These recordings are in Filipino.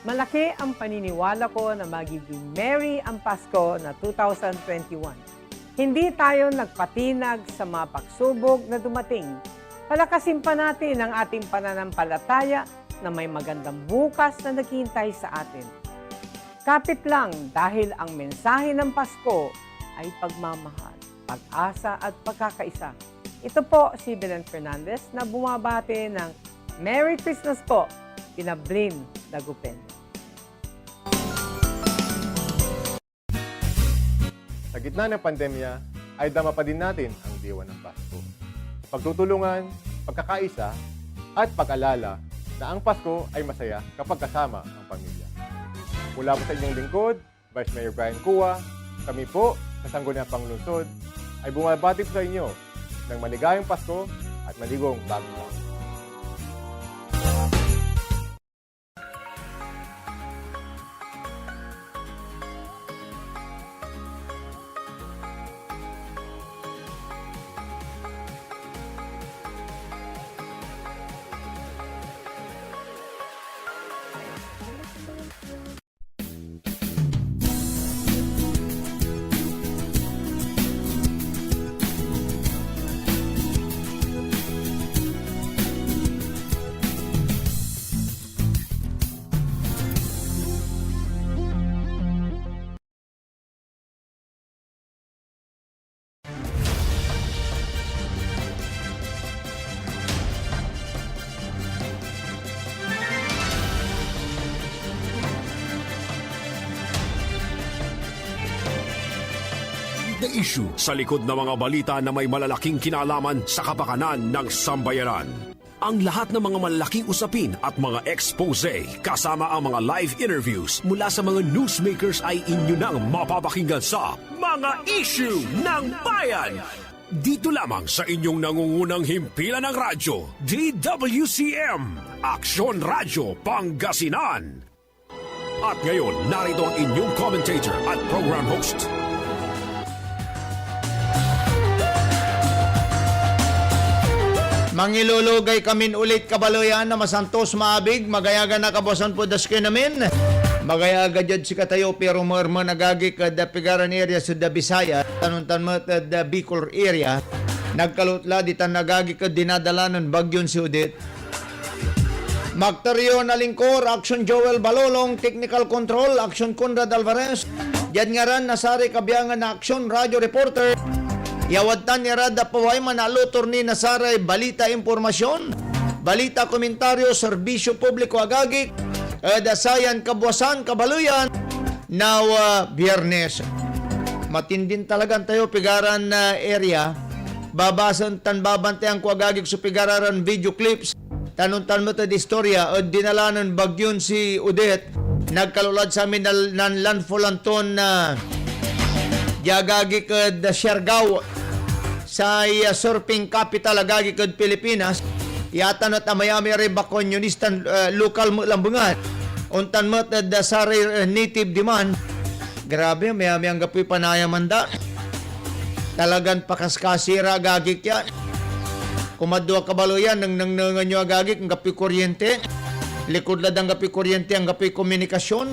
Malaki ang paniniwala ko na magiging merry ang Pasko na 2021. Hindi tayo nagpatinag sa mga pagsubok na dumating. Palakasin pa natin ang ating pananampalataya na may magandang bukas na naghihintay sa atin. Kapit lang dahil ang mensahe ng Pasko ay pagmamahal, pag-asa at pagkakaisa. Ito po si Belen Fernandez na bumabati ng Merry Christmas po, kina Blin Dagupen. Sa gitna ng pandemya, ay dama pa din natin ang diwa ng Pasko. Pagtutulungan, pagkakaisa, at pag-alala na ang Pasko ay masaya kapag kasama ang pamilya. Mula po sa inyong lingkod, Vice Mayor Brian Cua, kami po sa Sangguniang Panglungsod ay bumabati po sa inyo ng maligayang Pasko at maligong bagong taon. The issue sa likod ng mga balita na may malalaking kinalaman sa kapakanan ng sambayanan. Ang lahat ng mga malalaking usapin at mga expose kasama ang mga live interviews mula sa mga newsmakers ay inyo nang mapapakinggan sa Mga Issue ng Bayan. Dito lamang sa inyong nangungunang himpilan ng radyo, DWCM, Aksyon Radyo Pangasinan. At ngayon, narito ang inyong commentator at program host, Mangilulugay kamin ulit kabaloyan na masantos maabig, magayaga na kabasan po das namin. Magayaga dyan si katayo pero marma nagagi ka da pigaran area sa da Bisaya, tanuntan mo da Bicol area. Nagkalutla di tan nagagi ka dinadalanan bagyon si Udit. Magtaryo na lingkor, Action Joel Balolong, Technical Control, Action Conrad Alvarez. Diyan nga ran nasari kabiyangan na Action Radio Reporter. Yawatan ni Rada Paway manalutor ni Nasaray balita impormasyon, balita komentaryo, serbisyo publiko agagik, dasayan kabuasan, kabaluyan, now biyernes. Matindin talagang tayo pigaran na area, babasan tan babantayan ko agagik sa pigararan video clips, tanuntan mo ta di istorya, o dinalanan bagyon si Udet, nagkalulad sa amin ng landfall anton na yagagi kad Siargao sa surfing capital agagi kad Pilipinas yata na tamayami rin bakonyonistan lokal mo lambungan untan mo da sari native demand grabe mayami ang gapi panayamanda talagang pakaskasira agagi kya kumadwa kabalo yan nang nyo agagi ang gapi kuryente likod ladang gapi kuryente ang gapi komunikasyon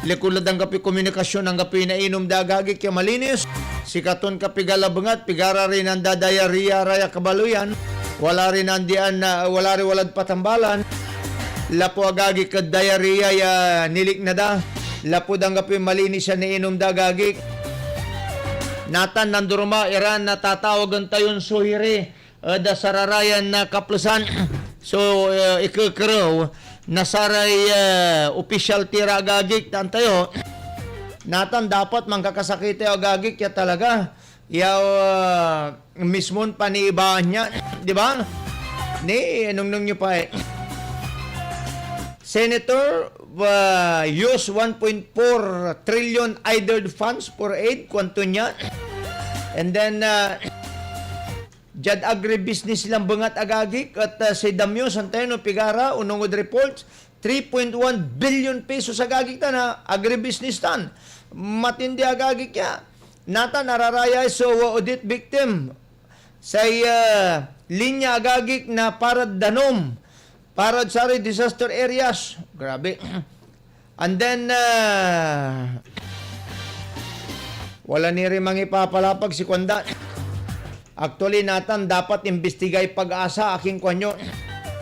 likod ang kapi komunikasyon ang kapi na inom dagagi kaya malinis. Sikaton kapi galabangat, pigara rin ang dadayariya raya kabaluyan. Wala rin ang diyan na wala rin walad patambalan. Lapo agagi kad dayariya ya nilik na da. Lapo ang kapi malinis siya na inom dagagi. Natan nanduruma iran na tatawagan tayon suhiri. Da sararayan na kaplusan. So ikakaraw. Nasaray official tira agagik tantayo natan dapat mangkakasakit tayo agagik ya talaga yaw mismon paniibaan niya di ba ni nung nyo pa Senator use 1.4 trillion idle funds for aid kwanto niya and then Jad agribusiness lang bangat agagik at si Damyo Santeno Pigara unongod reports 3.1 billion pesos agagik ta na agribusiness tan matindi agagik ya nata nararaya so audit victim sa linya agagik na parad danom parad sari disaster areas grabe And then, wala ni rin mga ipapalapag si Kwanda. Actually, natan, dapat imbestigay pag-asa, aking kwanyo.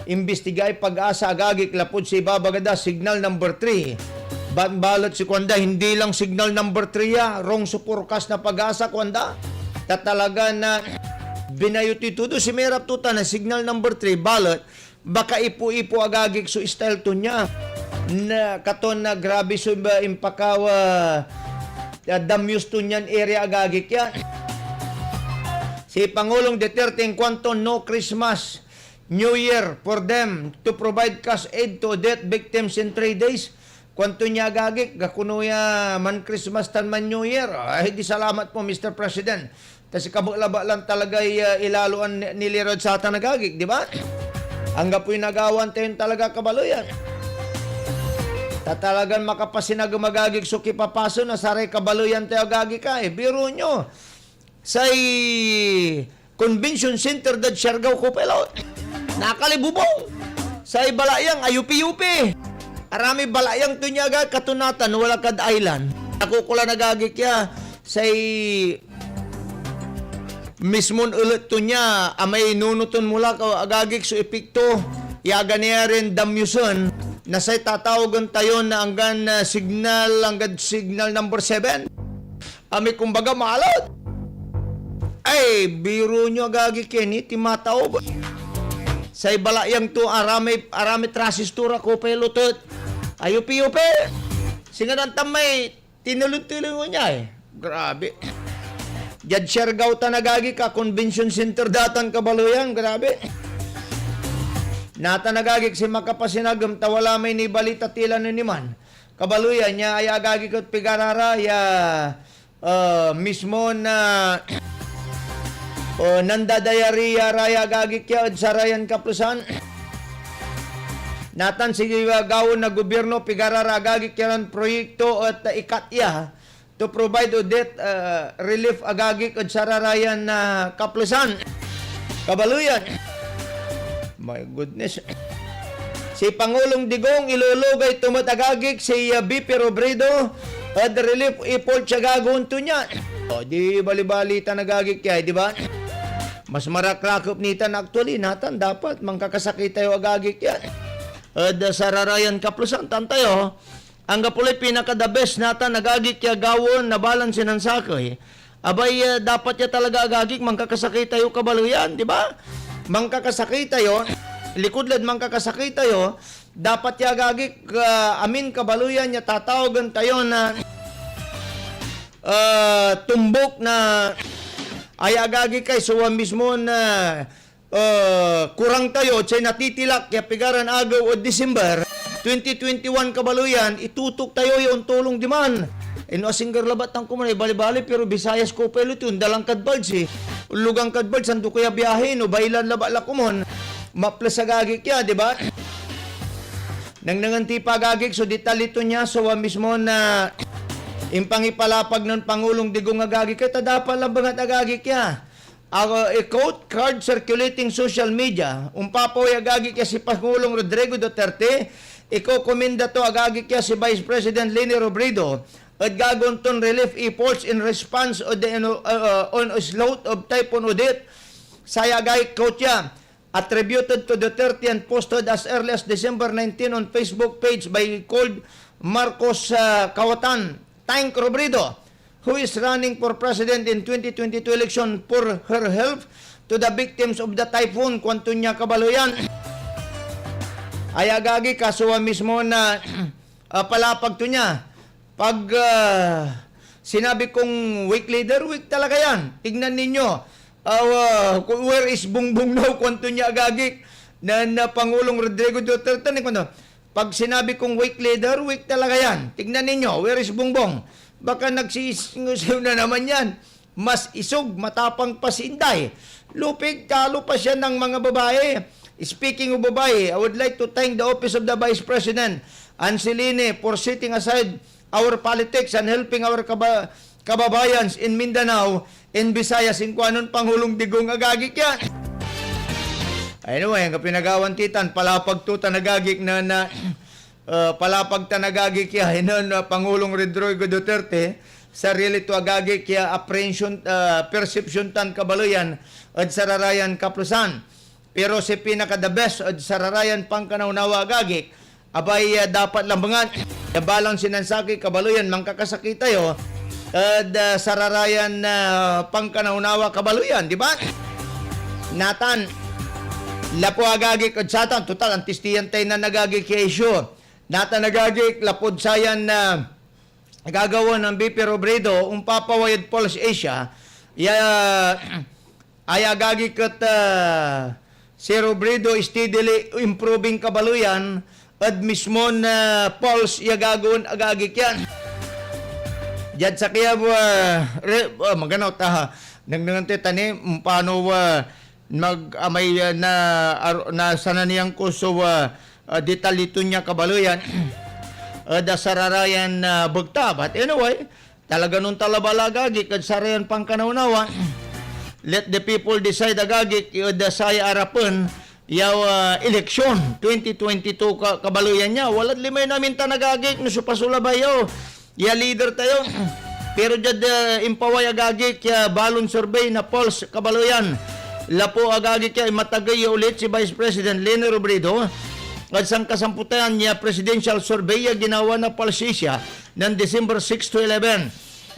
Imbestigay pag-asa, agagik, lapod si Babagada, signal number 3. Balot si Kwanda, hindi lang signal number 3 ya. Wrong sa forecast na pag-asa, Kwanda. Tatalaga na binayutitudo si Merap Tuta na signal number 3, balot. Baka ipo-ipo agagik so style to niya. Na katon na grabe so impakawa damyus to niyan area agagik yan. Si Pangulong Duterte in kwanto no Christmas, New Year for them to provide cash aid to death victims in 3 days. Kwanto niya agagik, gakunuya man Christmas tan man New Year. Ay, di salamat po Mr. President. Kasi kabulaba lang talaga ilaluan nilirod sa atan agagik, di ba? Hangga po'y nagawan tayo talaga kabalo yan. Tatalagan makapasinag magagig so kipapaso na saray kabalo yan tayo agagig ka. Biro nyo. Say Convention Center dad Siargao Kupelo. Nakalibubong. Say balayang ayupi-yupi. Arami balayang tunyaga katunatan wala kad island. Ako kula nagagig ya. Say mismon ulit to niya, amay nunuton mula ka agagik so epekto, yaga niya rin damyuson, na say tatawagan tayo na hanggang signal number 7. Ami kumbaga maalot. Ay, biro nyo agagik yan, timatao ba? Say balayang to, arami trasistura ko pelotot. Ayupi-yupi. Singadan tamay, tinulog-tulog mo niya eh. Grabe. Jad Siargao tanagagi ka, Convention Center datan kabaluyan, grabe. Natanagagik si makapasinagam, tawala may ni balita tila na niman. Kabaluyan niya ay agagi ko't pigarara, ya mismo na nandadayari raya agagi kya at sarayan kaplusan. Natan si gawon na gobyerno, pigarara agagi kya ng proyekto at ikatya to provide debt relief agagik at sararayan na kaplusan. Kabaluyan. My goodness. Si Pangulong Digong ilulugay tumatagagik si BP Robredo at relief effort siya gagawin to niya. O di bali-balita nagagik kaya, di ba? Mas marakrakop nitan actually natan dapat mangkakasakit tayo agagik yan. At sararayan kaplusan tantayo. Ang kapulay pinaka-the best nata nagagik ya gawon na balansin ng sakoy. Abay, dapat ya talaga agagik, mangkakasakit tayo kabaluyan, di ba? Mangkakasakit tayo, likudlad mangkakasakit tayo, dapat ya agagik, amin kabaluyan ya tatawagan tayo na tumbok na ay agagik kay suwa mismo na kurang tayo, say natitilak, ya pigaran agaw o December, 2021 kabaluyan, itutok tayo yung tulong di man. Ino asinggar labat ng kumanay, bali-bali, pero Visayas ko pelut yun, dalang kadbalds eh. Lugang kadbalds, sando kaya biyahe, no, bailan labak kumon. Maplas agagik ya, di ba? Nang nanganti pa agagik, so ditalito niya, so mismo na impangipalapag ng Pangulong Digong agagik, kaya dapat lang bangat agagik ya. A quote card circulating social media, umpapoy agagik ya si Pangulong Rodrigo Duterte, iko-komenda to agagik ya si Vice President Leni Robredo at gagonton relief efforts in response on a slaughter of Typhoon Odette. Sayagay quote ya, attributed to Duterte and posted as early as December 19 on Facebook page by called Marcos Kawatan. Thank Robredo, who is running for president in 2022 election, for her help to the victims of the typhoon. Kwanto niya kabaluyan. Ay agagi kasuwa mismo na palapag to niya. Pag sinabi kong weak leader, weak talaga yan. Tignan ninyo. Where is Bungbong now? Kwanto niya agagi na Pangulong Rodrigo Duterte. Pag sinabi kong weak leader, weak talaga yan. Tignan ninyo. Where is Bungbong? Baka nagsisigaw na naman yan. Mas isog, matapang pa si Inday. Lupig, talo pa siya ng mga babae. Speaking of babae, I would like to thank the Office of the Vice President, Angeline, for setting aside our politics and helping our kababayans in Mindanao and Visayas. Inkwanon Pangulong Digong agagik yan. Anyway, ang pinagawan titan, palapag tuta nagagik na palapag tanagagi kya hinon Pangulong Rodrigo Duterte sarili to agagi kya apprehension perception tan kabaloyan at sararayan kaplusan. Pero si pinaka the best at sararayan pangkanaunawa agagi abay dapat lambangan balang sinansaki kabaloyan mangkakasakit tayo at sararayan pangkanaunawa kabaloyan, di ba? Natan lapo agagi kad satan total antistiyan tay na nagagi kay issue nata nagagi lapod sayan na gagawa ng BP Robredo papawayad Pulse Asia ay agagi kat si Robredo steadily improving kabaluyan at mismo na Pulse gagawin agagi kyan diyan sa kaya maganaw ta nagngante tani paano may na sananiyang ko so detalito niya kabaluyan da sararayan bugta. But anyway, talaga nung talabalagagi kad sarayan pangkanaunawa let the people decide agagi da saya arapon yaw eleksyon 2022 kabaluyan niya walad limay namin tanagagik no supasulabay yaw ya leader tayo pero jad impaway agagi kya balon survey na Pulse kabaluyan lapo agagi kaya matagay ulit si Vice President Leni Robredo at sang kasamputan niya presidential survey ginawa na Pulse Asia ng December 6 to 11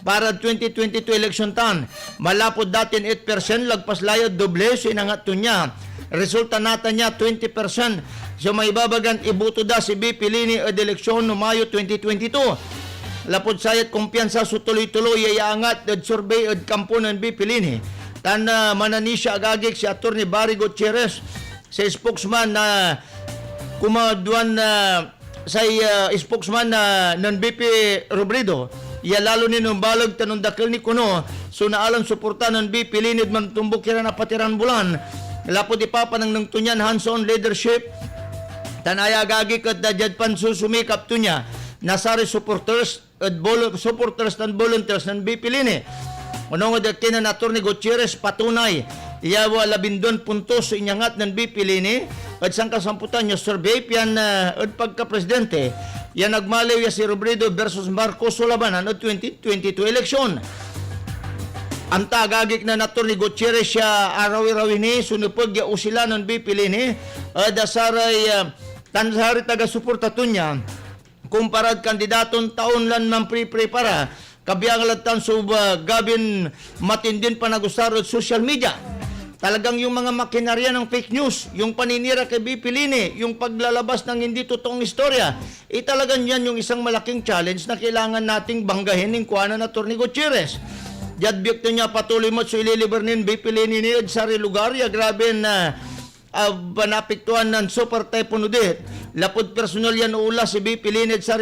para 2022 election tan. Malapod datin 8% lagpas layod doble so inangat to niya. Resulta nata niya 20%. So may babagan ibuto da si BP Leni at eleksyon no Mayo 2022. Lapod sayat kumpiyansa so tuloy-tuloy ay angat at survey at kampo ng BP Leni. Tan mananisya agagik si Atty. Barry Gutierrez sa spokesman na kumaduan sa spokesman ng BP Robredo iya lalo ni nung balag tanong dakil ni kuno so naalang suporta ng BP Linid man tumbok kira na patiran bulan lapod ipapanang ng tunyan hands-on leadership tanaya agagik at dadyad pan susumikap to niya nasari supporters at supporters ng volunteers ng BP Linid. Unong kinan Atty. Gutierrez patunay iyawa 12 puntos sa inyangat ng BP Leni at sang kasamputan niya survey piyan at pagka-presidente yan nagmaliw ya si Robredo versus Marcos sa labanan at 2022 eleksyon. Ang tagagik na Atty. Gutierrez siya araw-araw ni sunupag ya usila ng BP Leni at asaray tansari taga-suporta to niya kumparad kandidaton taon lang ng pre-prepara kabiyang latan so gabin matindin pa nagusarod social media. Talagang yung mga makinarya ng fake news, yung paninira kay BP Leni, yung paglalabas ng hindi totoong istorya, talagang yan yung isang malaking challenge na kailangan nating banggahin ng kuwanan na Atty. Gutierrez. Jadbiyok to niya patuloy mo so ililiber nin BP Leni ni sa lugar, ya grabe na panapiktuan ng super typhoon udit. Lapod personal yan ula si BP Leni sa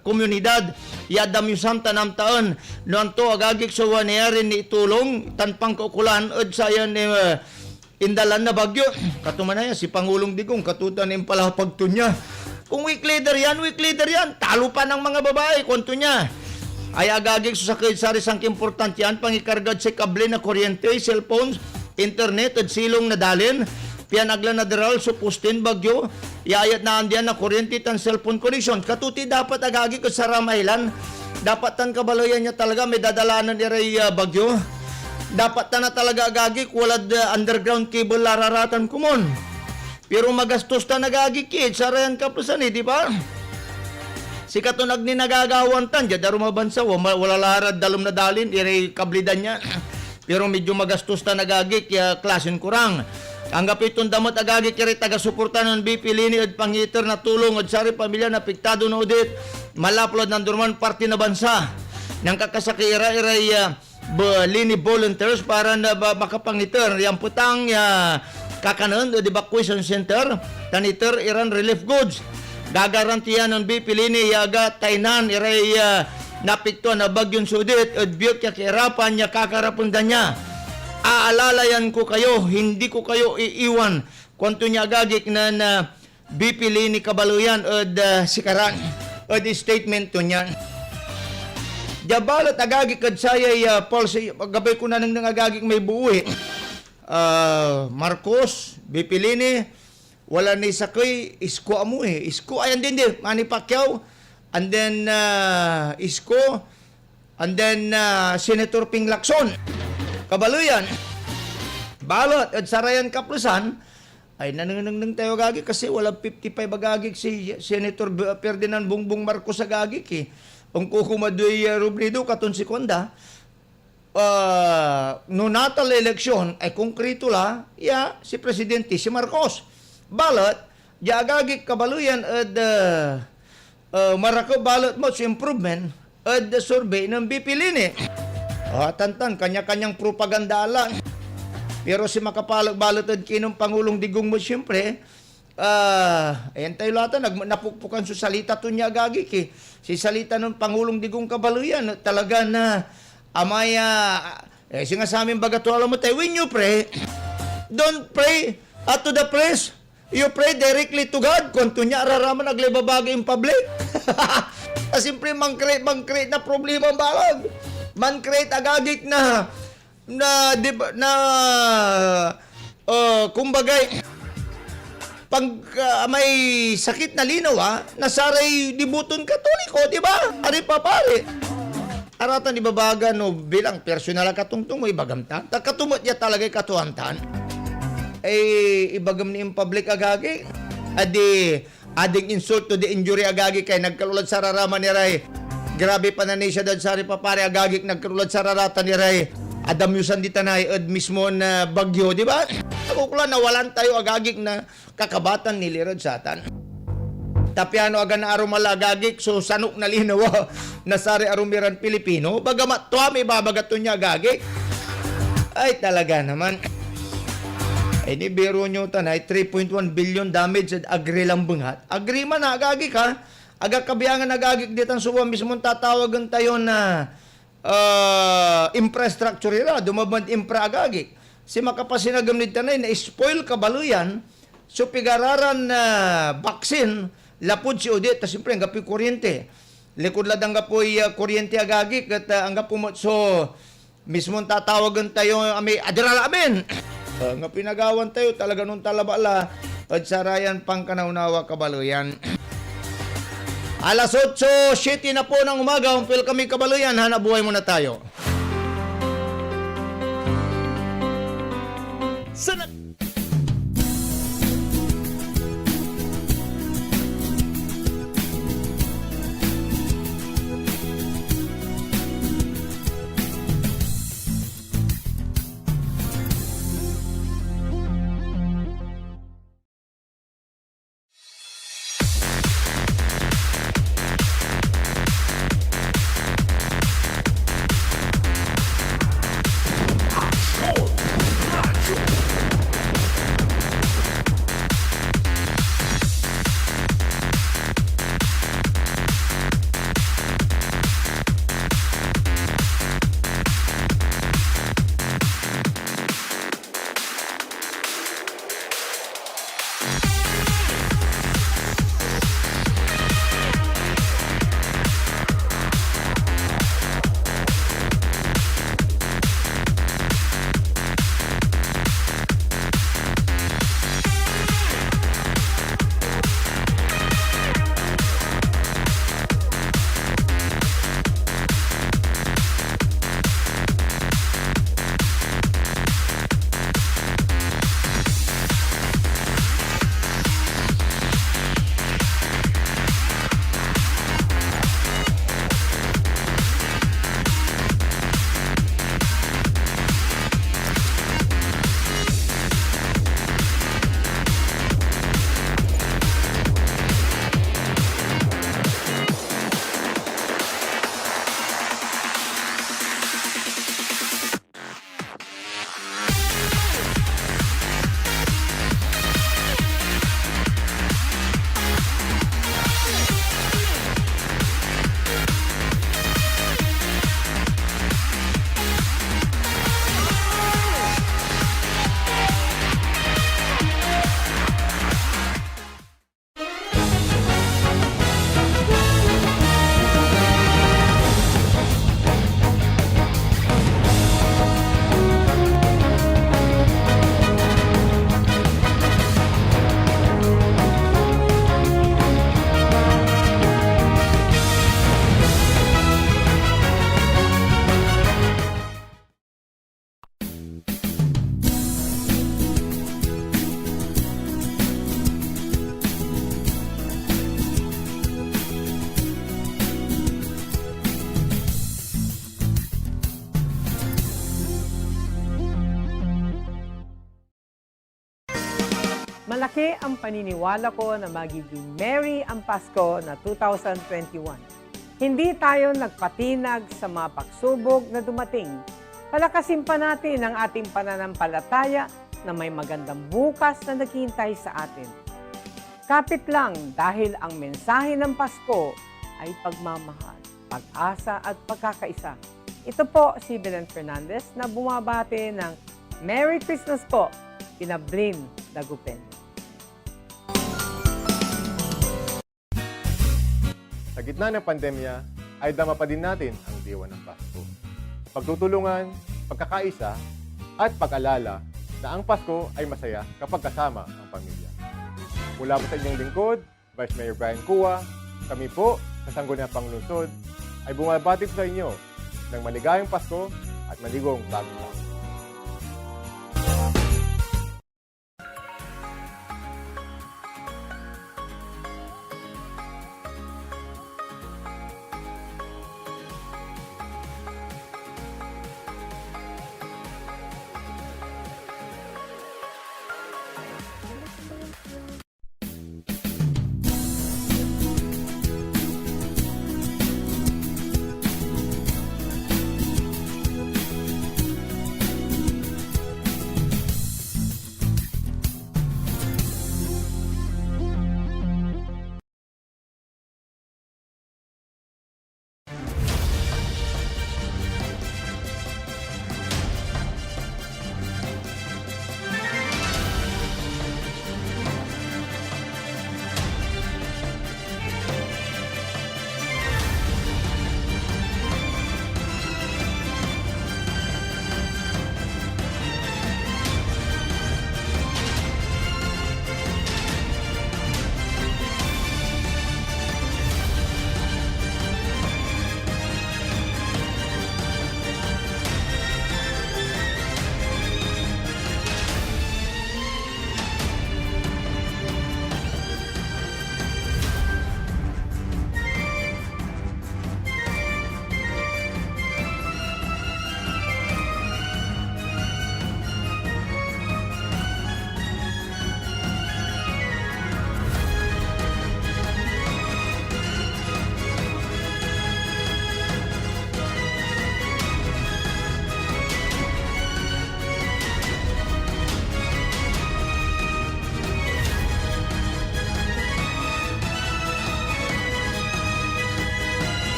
komunidad yadam yung samta ng taon noon to agagik so wanayari ni itulong tanpang kaukulan at sayan indalan na bagyo katumanaya si Pangulong Digong katutan ng palapagto niya kung week leader yan talo pa ng mga babae kwento niya ay agagik so sakay sari sang importante yan pangikargad sa kable na kuryente cellphones internet at silong na dalin piyan agla na deral so postin bagyo iayat na andiyan na kuryente tan cellphone connection katuti dapat agagi ko sa Ramailan dapat tan kabaloyan niya talaga may dadalanan iray bagyo dapat tan na talaga agagi walad underground cable lararatan kumon pero magastos tan agagi kid sa rayan kapusan di ba si katunag ni nagagawan tan diya daro mabansa wala larad dalom na dalin iray kablidan niya pero medyo magastos tan agagi kaya klasen kurang. Ang kapitong damot agagi kiri taga-suporta ng BP Leni at pangiter na tulong at sari pamilya na piktado na udit malaplod ng durman party na bansa nang kakasakira-iray Leni volunteers para na makapangiter yung putang kakanon o evacuation center taniter iran relief goods gagarantiyan ng BP Leni yaga tainan iray napiktuan na bagyon sudit at biyot kakirapan niya kakarapundan niya aalalayan ko kayo, hindi ko kayo iiwan. Kwanto niya agagik na BP Leni kabaluyan at sikaran at statement to niya. Jabalat agagik at sayay Pulse, gabay ko na nang agagik may buwi. Marcos, BP Leni, wala ni Sakoy, Isko amo eh. Isko, ayan din din, Manny Pacquiao, and then Isko, and then Senator Ping Lacson. Kabaluyan, balot at sarayan kaplusan, ay nananang tayo agagik kasi wala 55 agagik si Senator Ferdinand Bongbong Marcos agagik eh. Ang kukumadoy Robredo katon si Konda, no natal eleksyon ay konkreto la, si Presidente si Marcos. Balot, di agagik kabaluyan at marako balot mo sa improvement at survey ng Bipilini. Tantan, kanya-kanyang propaganda lang. Pero si makapalag balot at kinong Pangulong Digong mo siyempre, ayan tayo lata, napukpukan sa salita to niya agagik eh. Si salita ng Pangulong Digong kabaluyan, talaga na amaya, sinasaming bagatuala mo tayo, when you pray, don't pray to the press. You pray directly to God. Kung niya araraman naglibabagay in public. Siyempre, man-create na problema ang balag. Man-create agagik kumbagay, pag may sakit na linaw, nasaray dibuton katoliko, di ba? Ari pa pare. Aratan ibabaga no bilang personal katungtong mo ibagamtan. Katumot niya talaga katuantan. Ibagam ni in public agagi. Ading insult to the injury agagi kay nagkalulad sa raraman ni Ray. Grabe pa na siya doon sa pare agagi nagkalulad sa raratan ni Ray. Adam yusan di tanay ad mismo na bagyo, di ba? Akukula nawalan tayo agagik na kakabatan ni Lirod Satan. Tapiano aga na arumala agagik so sanok na linawa nasari arumiran Pilipino. Bagamat tuwa may babagato niya agagik. Ay talaga naman. Ay ni biro nyo tanay 3.1 billion damage at agri lang bungat. Agri man na agagik ha. Aga kabiyangan agagik ditang suwa mismo tatawagan tayo na infrastructure ira, dumaband infra agagik. Si makapasinagam ni tanay na spoil kabaluyan, so pigararan na baksin, lapod si Odette, tas siyempre, ang gapi kuryente. Likod ladang gapoy kuryente agagik, at ang gapumot, so, mismo tatawagan tayo, adirala amin. Nga pinagawan tayo, talaga nung talabala, at sarayan pang kanaunawa kabaluyan. Alas 8:07 na po ng umaga, umpil kami kabaluyan, hanabuhay muna tayo. Sana Malaki ang paniniwala ko na magiging merry ang Pasko na 2021. Hindi tayo nagpatinag sa mga pagsubok na dumating. Palakasin pa natin ang ating pananampalataya na may magandang bukas na naghihintay sa atin. Kapit lang dahil ang mensahe ng Pasko ay pagmamahal, pag-asa at pagkakaisa. Ito po si Belen Fernandez na bumabati ng Merry Christmas po, Pinablin Dagupen. Sa gitna ng pandemya, ay dama pa din natin ang diwa ng Pasko. Pagtutulungan, pagkakaisa, at pag-alala na ang Pasko ay masaya kapag kasama ang pamilya. Mula po sa inyong lingkod, Vice Mayor Brian Cua, kami po sa Sangguniang Panglungsod ay bumabati sa inyo ng maligayang Pasko at maligong bagong taon.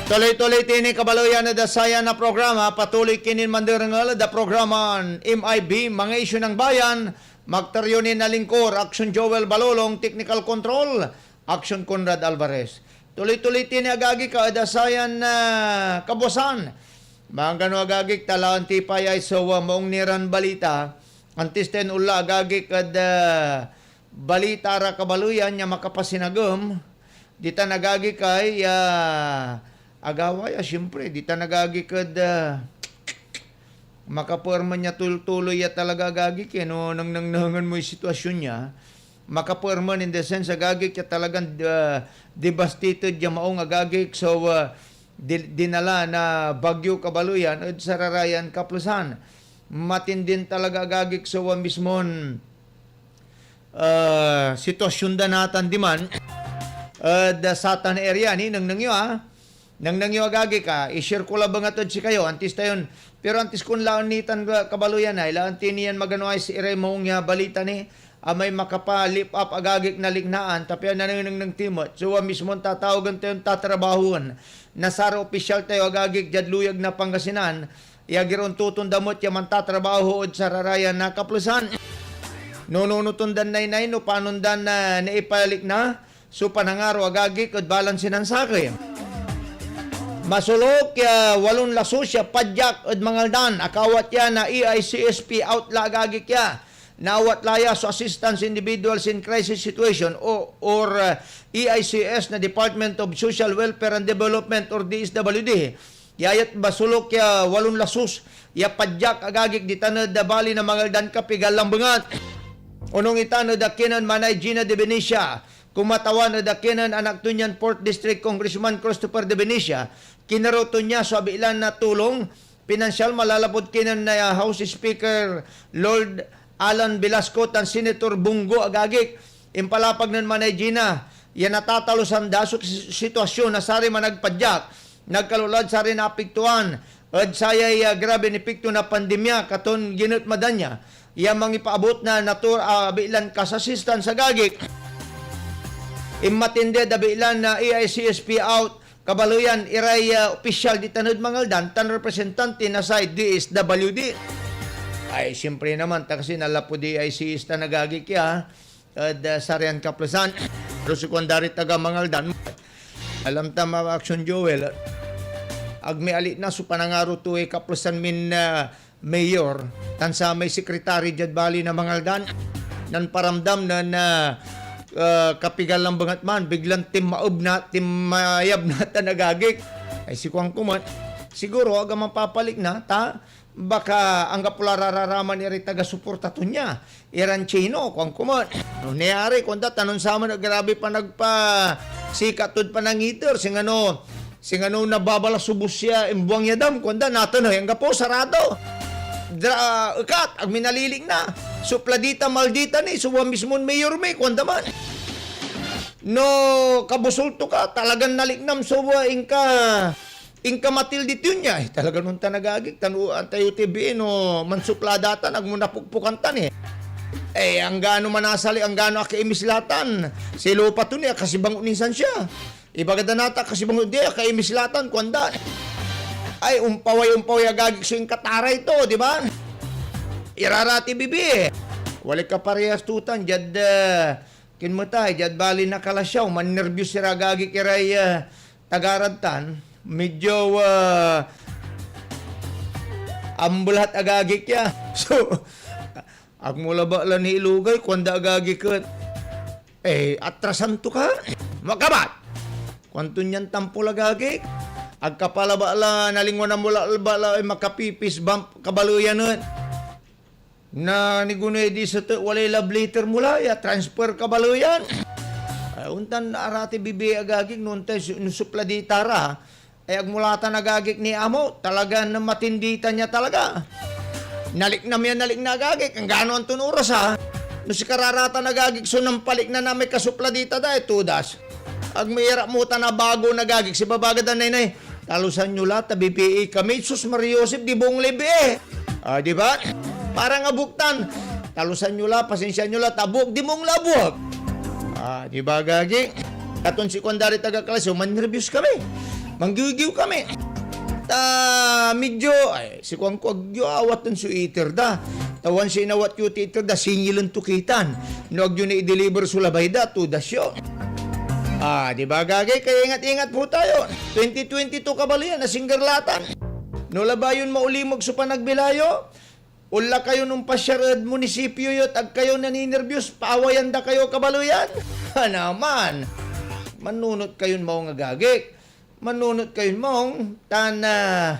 Tuloy-tuloy tini kabaluyan na dasaya na programa, patuloy kinin mandirangal da programa MIB, mga isyu ng bayan, magtaryonin na lingkor, Action Joel Balolong, Technical Control, Action Conrad Alvarez. Tuloy-tuloy tini agagi ka dasayan na kabosan. Mga gano agagi talaan tipay ay so maong niran balita, antisten ula agagi kad balita ra kabaluyan nya makapasinagom, dita nagagi kay agaway, siyempre, di ta nagagikad makaporma niya tuloy ya talaga agagik no nang nangangan mo yung sitwasyon niya, makaporma in the sense agagik ya talagang devastated ya maong agagik, so dinala na bagyo kabaluyan at sararayan kaplusan, matindin talaga agagik, so mismon sitwasyon da natan diman da satan area ni nang nangyo nang agagi ka, i-share ko lang bangatod si kayo, antis tayon. Pero antis kung laonitan kabaluyan ay, laantin niyan maganuay si Ire mong balita ni, may makapa-lip up agagik na lignaan, tapya na nang timot. So, mismo tatawagan tayo tatrabahuan. Nasara opisyal tayo agagik jadluyag na Pangasinan, iagiron tutundamot yaman tatrabaho od sa rarayan na kaplusan. Nunutundan nay no panundan na naipalik na, so panangaro agagik od balansin ang sakay. Masulok ya walon lasusya padyak od mangaldan akawat ya na EICSP outla agagik ya nawat laya so assistance individuals in crisis situation or EICS na Department of Social Welfare and Development or DSWD yayat basulok ya walon lasus ya padyak agagik di tanod da bali na mangaldan kapigal lambangat unong itanod da kinan Manay Gina de Benicia kumatawan na dakinan anak tunyan 4th District Congressman Christopher de Benicia, kinaroto niya sa abilan na tulong, pinansyal malalapod kinan na House Speaker Lord Alan Velasco tan Senator Bungo agagik, impalapag ng Manay Gina, yan natatalosan dasok sitwasyon na sari managpadyak, nagkalulad sari na apiktuan, at sayay grabe ni pikto na pandemya, katon ginut madanya, yan mangipaabot na natur abilan kas assistance sa gagik, immatinde dabilan na EICSP out kabaluyan iray official di tanod mangaldan tan representante na sa DSWD ay siyempre naman ta kasi nalapo di EICS ta nagagik ya sarian kaplasan pero sekundary taga mangaldan alam ta mga Action Joel agmi alit na so panangaro to kaplasan min mayor tan sa may secretary jad bali na mangaldan nan paramdam na kapigal lang bangat man, biglang timayab na tanagagik. Ay si Kuang Kuman, siguro aga mapapalik na, baka ang kapularararaman iri taga-suporta to niya. Iran Chino, Kuang Kuman. No, niyari, kung tanon sa amin, grabe pa sikatod pa ng iter, sing ano nababala subos siya, imbuang yadam, kung nato na, yung gapo, sarado. Ukat, ang minaliling na. Supladita maldita ni, suwa mismon mayor may, kung man. No, kabusulto ka, talagang naliknam, suwa inka matildi yun niya. Talagang nung tanagagik, tanuan tayo TV, no, mansupladata, nagmunapukpukan tan ang gano manasali, ang gano akaimislatan. Si Lupa to niya, kasi bangun ninsan siya. Ibagada nata, kasi bangun niya, akaimislatan, kung ay, umpaway agagik so yung katara ito, di ba? Irarati bibi. Wala ka parehas tutan, jad kinmatay, jad bali na kalasyaw, man-nervyos si agagik iray tagarantan, medyo ambulat agagik ya. So, agmula ba lang ni ilugay, kwanda agagik ka, atrasan to ka, makabat. Kwanto niyan tampol agagik, agkapalabala nalingwan na mula albala ay makapipis bump kabaluyan na nigunay di sa walay love letter mula ya transfer kabaluyan untan arati bibi agagik noon tayo nusupladita ra ay agmulatan agagik ni amo talaga na matinditan niya talaga naliknam yan nalikna agagik ang gano'n tunuras no si kararata nagagik so nang palik na namin kasupladita dahil tudas agmayara mo na bago nagagik si babagad na nay talusan nyo lahat, BPA kami, Sus Mariosip, di buong libi di ba? Parang abuktan. Talusan nyo lahat, pasensya nyo lahat, tabuk, di mong labuk. Di ba, gagi? Katon si Kondari taga-klasyo, man-reviews kami. Manggigiw kami. Medyo, si Kuang Kuagyo awat ng suiter da. Tawan siya inawat yung titer da, singilan tukitan. Nuag yun na i-deliver sulabay da, to da siya. Di ba gagay? Kaya ingat-ingat po tayo. 2022 kabalian, na singgarlatan. No labayon maulimog sa panagbilayo. Ula kayo nung pasyarad munisipyo yot, ag kayo naninervyos, paawayan da kayo kabaluyan. Naman. Manunot kayo maong agagik. Manunot kayo maong tana.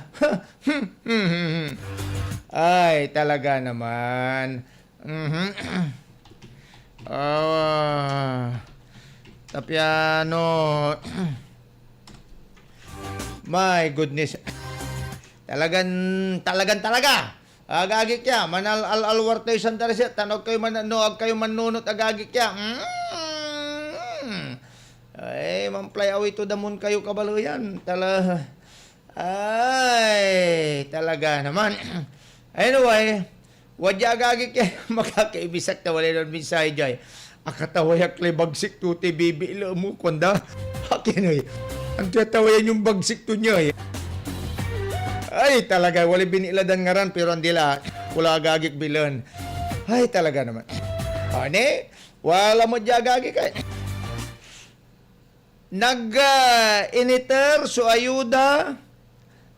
Ay, talaga naman. Tapiano. My goodness. Talaga. Agagik ya, manal al-alwar tayo sandarasya, tanog kayo mananoag kayo manunot agagik ya. Ay, mamplay away to damon kayo kabaluyan. Talaga naman. Anyway, wadya agagik ya, makakaibisak na wala nun minsay jay. Akatawayak lay bagsik to ti bibi ilo mo, kwanda. Hakinoy, ang tatawayan yung bagsik to niya. Ay, talaga, wala biniladan nga ran, pero andila, wala agagik bilan. Ay, talaga naman. Ani, wala mo di agagik ay. Nag-initer so ayuda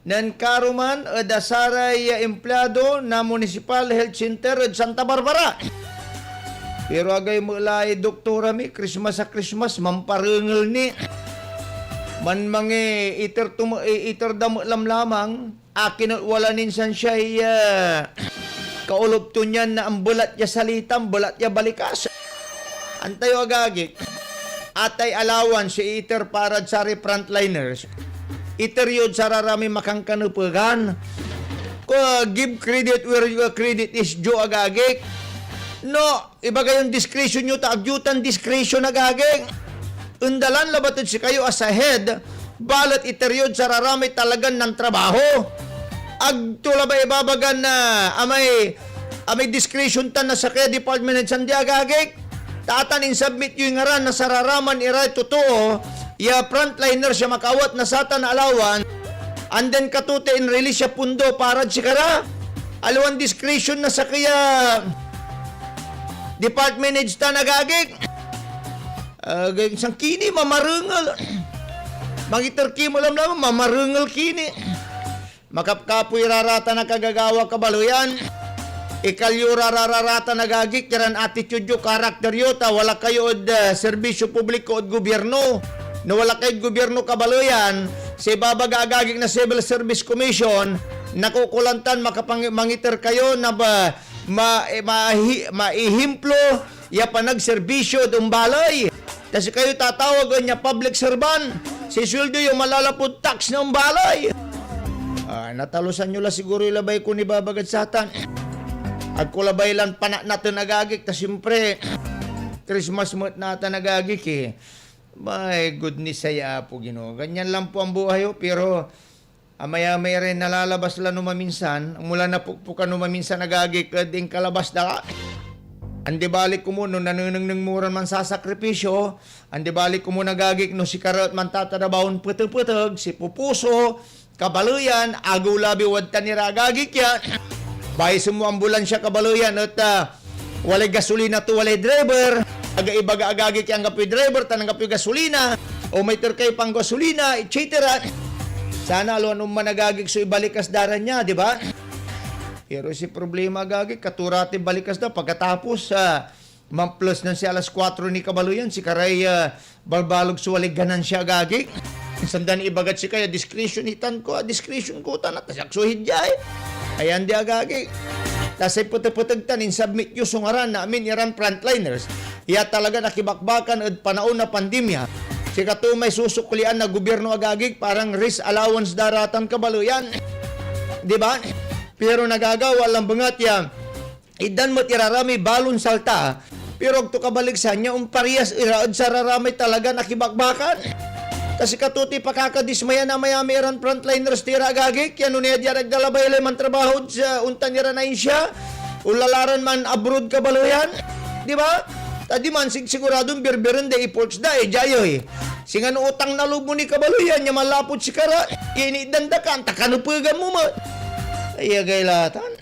nan karuman dasaray empleyado na Municipal Health Center at Santa Barbara. Pero agay mo lay doktora mi, Christmas sa Christmas, mamparungol ni. Man mange iter damo lamang akin wala ninsan siya kaulob to niyan na ang bulat niya salitam, bulat niya balikas. Antayo agagik. Atay alawan si iter para sa frontliners. Iter yun sa rarami makangkanupagan. Give credit where your credit is due agagik. No, iba kayong discretion nyo, taagyutan discretion agagik. Undalan labatid si kayo as a head, balat iteryod sa raramay talagan ng trabaho. Agtula ba ibabagan na amay discretion tan na sa kaya department at sandi agagik? Tatanin submit yung ngaran na sa raraman iray totoo, frontliner siya makawat na satan alawan, and then katute in release siya pundo para si kara. Alawan discretion na sa kaya department heads tan agagik. Isang kini, mamarungal. Mangiterki mo lang mamarungal kini. Makapkapoy rarata na kagagawa kabaluyan. Ikalyo rararata na gagik. Kiran attitude yo, karakter yo. Wala kayo od serbisyo publiko od gobyerno. No wala kayo gobyerno kabaluyan. Sa ibabaga agagik na Civil Service Commission, nakukulantan makapangiter kayo na ba maihimplo ya panagserbisyo dumbalay. Kasi kayo tatawag niya public servant. Si sweldo yung malalapod tax ng balay. Natalusan nyo la siguro ilabay ko ni babagad satan. At kulabay lang panak natin nagagik. Ta siyempre, Christmas month natin nagagik eh. My goodness saya po Ginoo. Ganyan lang po ang buhay ho. Pero amaya-may rin nalalabas lang numaminsan. Mula na pupukan numaminsan nagagik. Ding kalabas da. Andi balik ko mo no nanunang muran man sa sakripisyo. Andi balik ko mo nagagik no si karot man tatarabawon putog-putog. Si pupuso, kabaluyan, agulabi wadta ni ragagik yan. Bahay sumo ambulansya kabaluyan at walay gasolina to walay driver. Aga-ibaga agagik yung kapoy driver, tanang kapoy gasolina. O may terkay pang gasolina, etc. Sana alwan managagik so ibalikas daran niya, di ba? Pero si problema gagi, katurati balikas daw. Pagkatapos, plus na siya alas 4 ni kabaluyan, si Karay balbalog suwalig ganan siya gagi. Sandan ibagat si kaya, discretion ko, tanat, nasaksuhid niya eh. Ayan di agagi. Tasay putag-putagtan, in submit yung sungaran namin, iran frontliners. Iya talaga nakibakbakan at panaon na pandemya. Si katumay susuklian na gobyerno agagig, parang risk allowance daratan kabaluyan. Di ba? Pero nagagawa lang bangat yan. Idan mo tirarami balon salta. Pero ito kabaligsan niya, parehas iraod sa raramay talaga nakibakbakan. Kasi katuti pakakadismaya na mayami iran frontliners tira agagik. Yan niya diarag dalabay man trabaho sa untan nira na siya. Ulalaran man abroad kabaluyan. Di ba? Tadi man siguradong birbirin da iports da jayoy. Singan utang na loob mo ni Kabaluyan, niya malapot si Kara, kini dandakan, takanupagan mo mo. Ay, gailatan.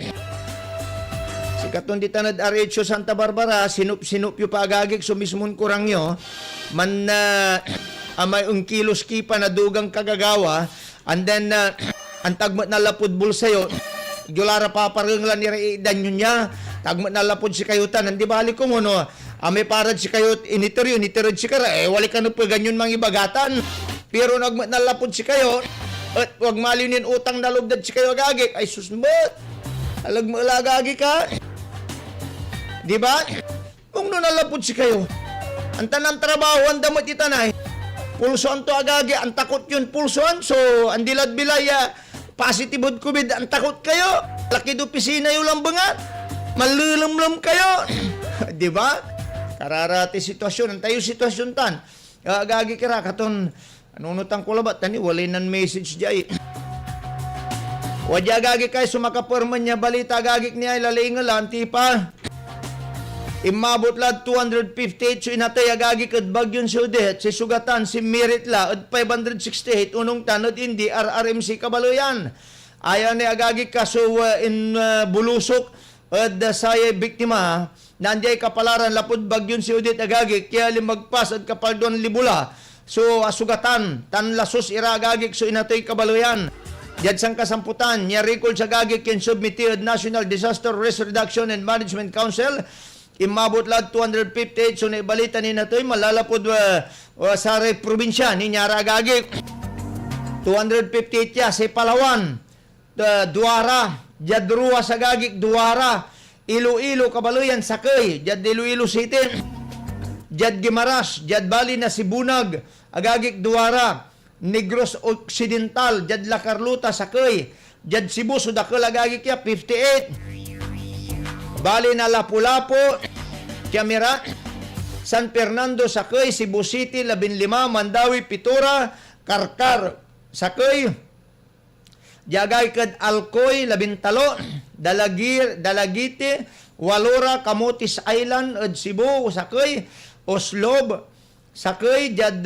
Si katunditan at Arecho Santa Barbara, sinup-sinup yung paagagig, sumismon kurang nyo, man amay kilos kipa na dugang kagagawa, and then, ang tagmat na lapod bulsayo, Yulara paparanglan ni Raidan yun niya, tagmat na lapod si Kayutan, hindi balik ko mo, no? May parad si Kayut, initirod si Kara, wali ka na pa ganyan mga ibagatan. Pero nagmat na lapod si Kayut, at wag malinin utang na loob si Kayo agagik, ay susmot, alag mo agagik ka. Di ba? Kung nalapod si Kayo, ang tanang trabaho, ang damot itanay, pulsoan to agagi, ang takot yun pulsoan, so ang dilad bilaya, positive od COVID, ang takot kayo. Laki do pisina yung lambangat. Malulumlum kayo. Di ba? Kararati sitwasyon. Ang tayo sitwasyon tan. Agagi kira katon. Anunutang ko labat. Tani, walinan message jay. Wadya agagi kayo sumakaporman niya balita. Agagik niya ilalingalan. Tipa. Imabot la 258 so inatay agagi kad bagyon sudet si sugatan si Merit la at 568 unong tanod indi RRMC Kabaluyan ayan ni agagi kaso in bulusok at sayay biktima nandiay kapalaran lapod bagyon si Udet agagi kaya limagpas at kapaldon libula so asugatan tan lasos ira agagi so inatay Kabaluyan Diyan sang kasamputan niya recall sa agagi kin submitted National Disaster Risk Reduction and Management Council imabot lang 258 so naibalita ni natoy malalapod sa probinsya ni Nyara Agagi 258 ya sa Palawan Duara Jadrua sa Agagi Duara Iloilo Kabaluyan Sakay Jad Iloilo City Jad Gimaras Jad Bali na Sibunag Agagi Duara Negros Occidental Jad La Carlota Sakay Jad Cebu Sudakal Agagi kya 58 Bali na Lapu-Lapu, Camera, San Fernando, Sakay, Cebu City, 15, Mandawi, Pitura, Karkar, Sakay, Jagay kad Alcoy, 13, Dalagite, Walora, Camotes Island, Cebu, Sakay, Oslob, Sakay, Jad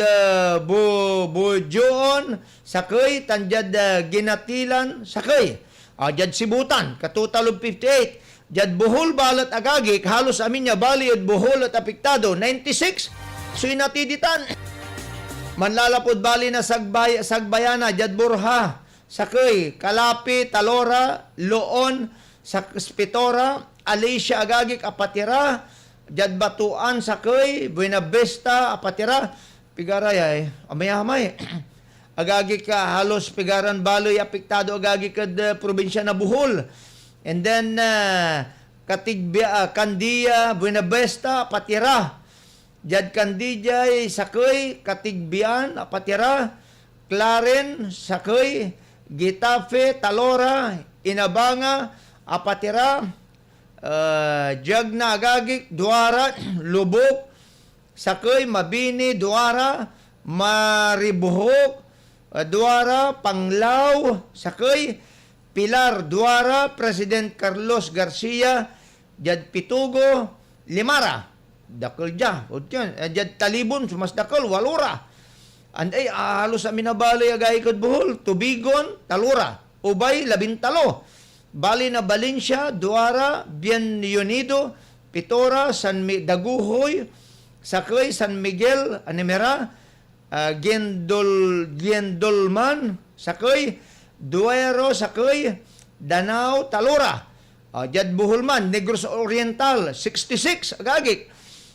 Bujoon, Sakay, Tanjad Ginatilan, Sakay, Jad Sibutan, katotal of 58, Jad Bohol balat agagik, halos amin niya bali at Bohol at apektado, 96, so inatiditan. Manlalapod bali na Sagbayana, Jad Borha, Sakay, Kalapi, Talora, Loon, Spitora, Alicia agagik, Apatira, Jad Batuan, Sakay, Buenavista, Apatira, Pigarayay, amay-amay. Agagik ka, halos Pigaran baloy, apektado agagik at probinsya na Bohol. And then, Kandiya, Buenavista, Patira. Jad Kandijay, Sakay, Katigbian, Patira. Claren, Sakay, Gitafe, Talora, Inabanga, Apatira. Jagna, Agagik, Duara, Lubok, Sakay, Mabini, Duara, Maribuhok, Duara, Panglao, Sakay, Pilar Duara, President Carlos Garcia, Jad Pitugo, Limara, dakol dya, Jad Talibon, sumas dakol, Walura, and ay halos sa minabalay agay kod Bohol, Tubigon, Talura, Ubay, 13, Bali na Valencia, Duara, Bienvenido, Pitora, Daguhoy, Sakay, San Miguel, Animera, Gendolman, Sakay, Duero, Sakay, Danao, Talora, Jad Buhulman, Negros Oriental, 66, Agagik,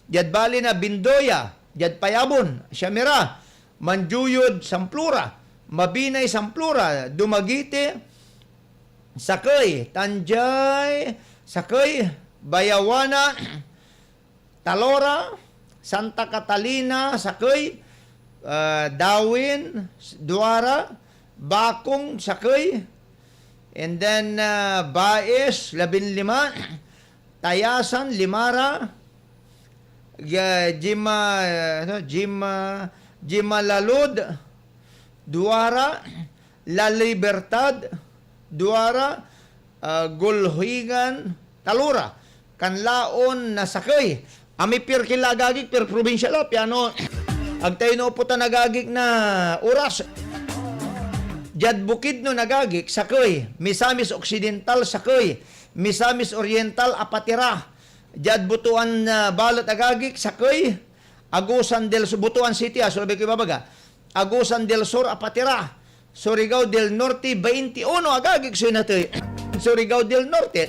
Jad Bali na Bindoya, Jad Payabon, Siamira, Manjuyod, Samplura, Mabinay, Samplura, Dumagite, Sakay, Tanjay, Sakay, Bayawana, Talora, Santa Catalina, Sakay, Dawin, Duara, Bakong, Sakay, and then Baes, 15, Tayasan, Limara, Jimalalud, Duara, La Libertad, Duara, Gulhigan, Talura, Kanlaon na Sakay. Ami per kilagagik per probinsya la piano Ag tayo nauputan nagagik na oras. Jad Bukidnon nagagik sakoy, Misamis Occidental sakoy, Misamis Oriental apatira. Jad Butuan Balot agagik sakoy, Agusan del Butuan City, so labi ko babaga. Agusan del Sur apatira. Surigao del Norte 21 agagik so natoy. Surigao del Norte.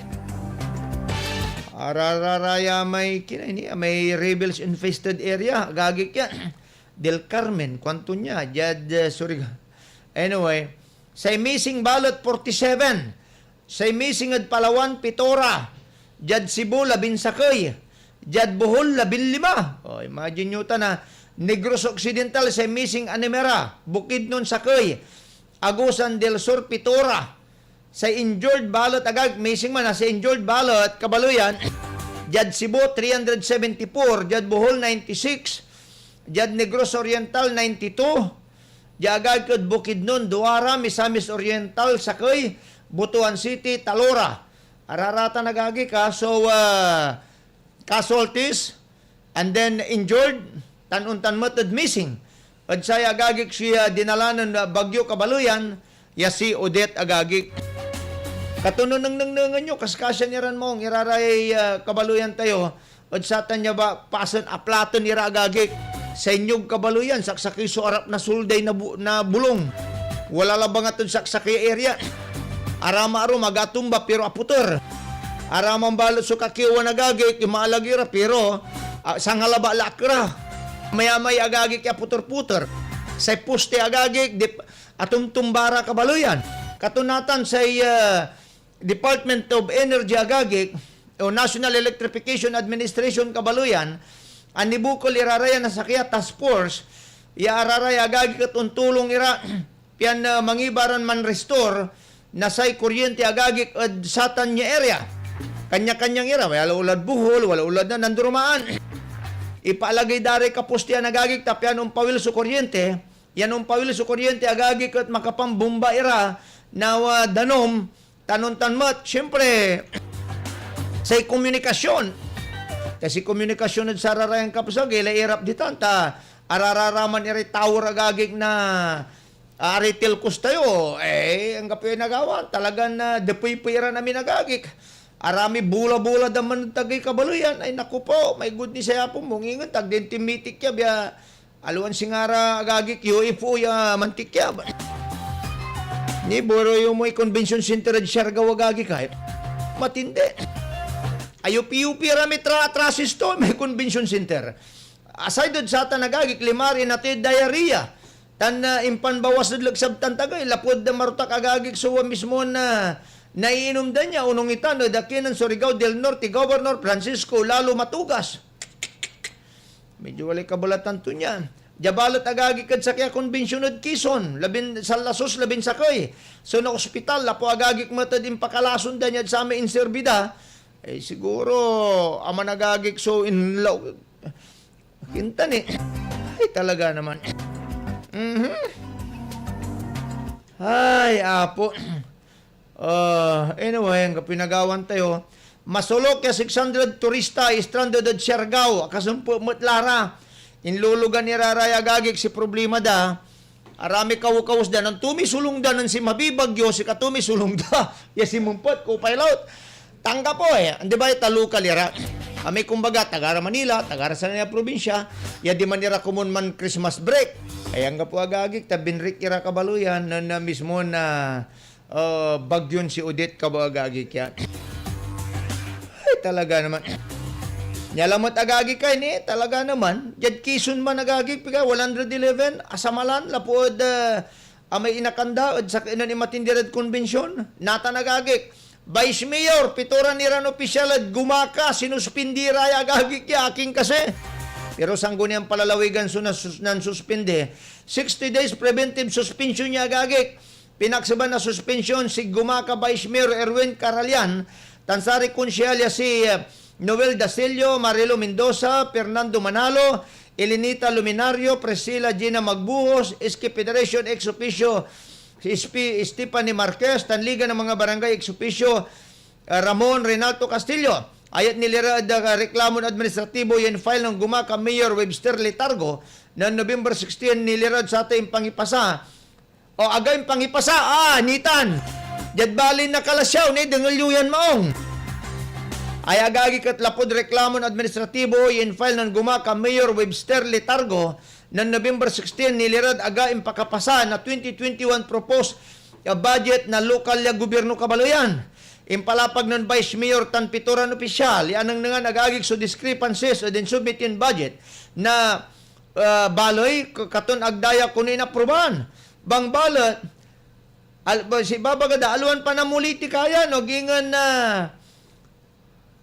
Arararaya may kinay may rebels infested area agagik yan. Del Carmen kwanto niya jad Surigao. Anyway, sa missing balot 47, sa missing at Palawan Pitora, jad Cebu 11, jad Bohol 15. Oh, imagine nyo ta na Negros Occidental sa missing Animera, Bukidnon Sakoy, Agusan del Sur Pitora. Sa injured balot agag missing man sa injured balot Kabaluyan, jad Cebu 374, jad Bohol 96, jad Negros Oriental 92. Jagad kod Bukidnon, Duara, Misamis Oriental, Sakoy, Butuan City, Talora. Ararata nagagi ka. So, casualties, and then injured, tanuntan matod missing. At saya agagik siya dinalanan na Bagyo Kabaluyan, ya si Odette agagik. Katunon nang nyo, kaskasya niran mong iraray Kabaluyan tayo. At sa tanya ba, pasan aplaton ira agagik. Sa inyong Kabaluyan, saksaki so arap na sulday na bulong. Wala labang atong saksaki area. Arama aro magatumba pero aputor. Aramang balot so kakiwa nagagik, maalagira pero sangalaba lakra. Mayamay agagik ya putor-putor. Sa puste agagik, atong tumbara Kabaluyan. Katunatan sa Department of Energy agagik, o National Electrification Administration Kabaluyan, anibukol iraraya na sakya task force, iararaya agagi kat untulong ira, pian mangibaran man restore, na say kuryente agagi at satan niya area. Kanya-kanyang ira, wala ulad buhol, wala ulad na nandurumaan. Ipaalagay dari kapustian agagi, tapyan pawil sa kuryente, yan pawil sa kuryente agagi kat makapambumba ira, na danom, tanong-tanmat, siyempre, say komunikasyon, kasi komunikasyon at sararayang kapsag, ilairap di tanta, arararaman iri tower agagig na aritil kustayo, ang kapoy nagawa, talagang depuy-puira namin agagig. Arami bula-bula daman tagay Kabaluyan, ay naku po, may good ni saya po, mungingan, tagdentimitik ya, biya, aluan singara agagig, UFO ya, mantik ya. Ni boro yung may convention center at Siargao agagig kahit, matindi. Ayupi-yupi rami trasis to, may convention center. Aside doon sa tanagagik, limari natin diarrhea. Tan impan bawas na lagsabtan tagay, lapod na marutak agagik suwa mismo na naiinom da niya, unong itano, dakinan Surigao del Norte, Governor Francisco Lalo Matugas. Medyo walay kabalatan to niya. Jabalot agagik at sakya konbensyon at Quezon, sa Lasos, labin sakoy. So na ospital, lapo agagik matad impakalason da niya sa amin inserbida. Siguro, ama nagagik so in law. Kintan Ay, talaga naman. Ay, apo. Anyway, ang pinagawan tayo. Masulok ya 600 turista stranded at Siargao. Kasumpo matlara. Inlulugan ni Raraya agagik si problema da. Arami kaw-kawas da. Nang tumisulong da ng si Mabibagyo, si katumisulong da. Si Mumpot, co-pilot. Tangga po Di ba taluka lira? Kami kumbaga, tagara Manila, tagara sa niya probinsya, ya di manira kumun man Christmas break. Ay ang po agagik, tabinrik ira Kabaluyan, na mismo na bagyon si Odette kabagagik yan. Ay talaga naman. Nyalamot agagik kay ni, talaga naman. Jad Quezon man agagik, pika 111, asamalan, lapod, may inakanda, sa inan imatindirad konbensyon, nata nagagik. Vice Mayor, pituran ni Ran Opisyal at gumaka, sinuspindi raya agagik ya aking kasi. Pero sanggo niyang palalawigan nan suspinde. 60 days preventive suspension niya agagik. Pinaksaban na suspension si gumaka Vice Mayor Erwin Caralian. Tansari konsyalya si Noel Dasilio, Marilo Mendoza, Fernando Manalo, Elenita Luminario, Priscilla Gina Magbuhos, Iski Federation ex officio si Stephanie Marquez, Tanliga ng mga barangay ex officio, Ramon Renato Castillo, ayat nilirad reklamon administratibo yan file ng gumaka Mayor Webster Letargo na November 16 nilirad sa ating pangipasa. O agay pangipasa, nitan. Jadbalin na kalasyaw ni dengalyuyan maong. Ay agagi katlapod reklamon administratibo yan file ng gumaka Mayor Webster Letargo na November 16 nilirad aga impakapasa na 2021 proposed budget na lokal ya gobyerno Kabaluyan. Impalapag ng Vice Mayor tan pituran opisyal, yanang nga nagagig so discrepancies o din submitin budget na baloy katon agdaya kuno inaprubahan. Bang balot, si babagada, aluan pa na muliti kaya, nogingan na,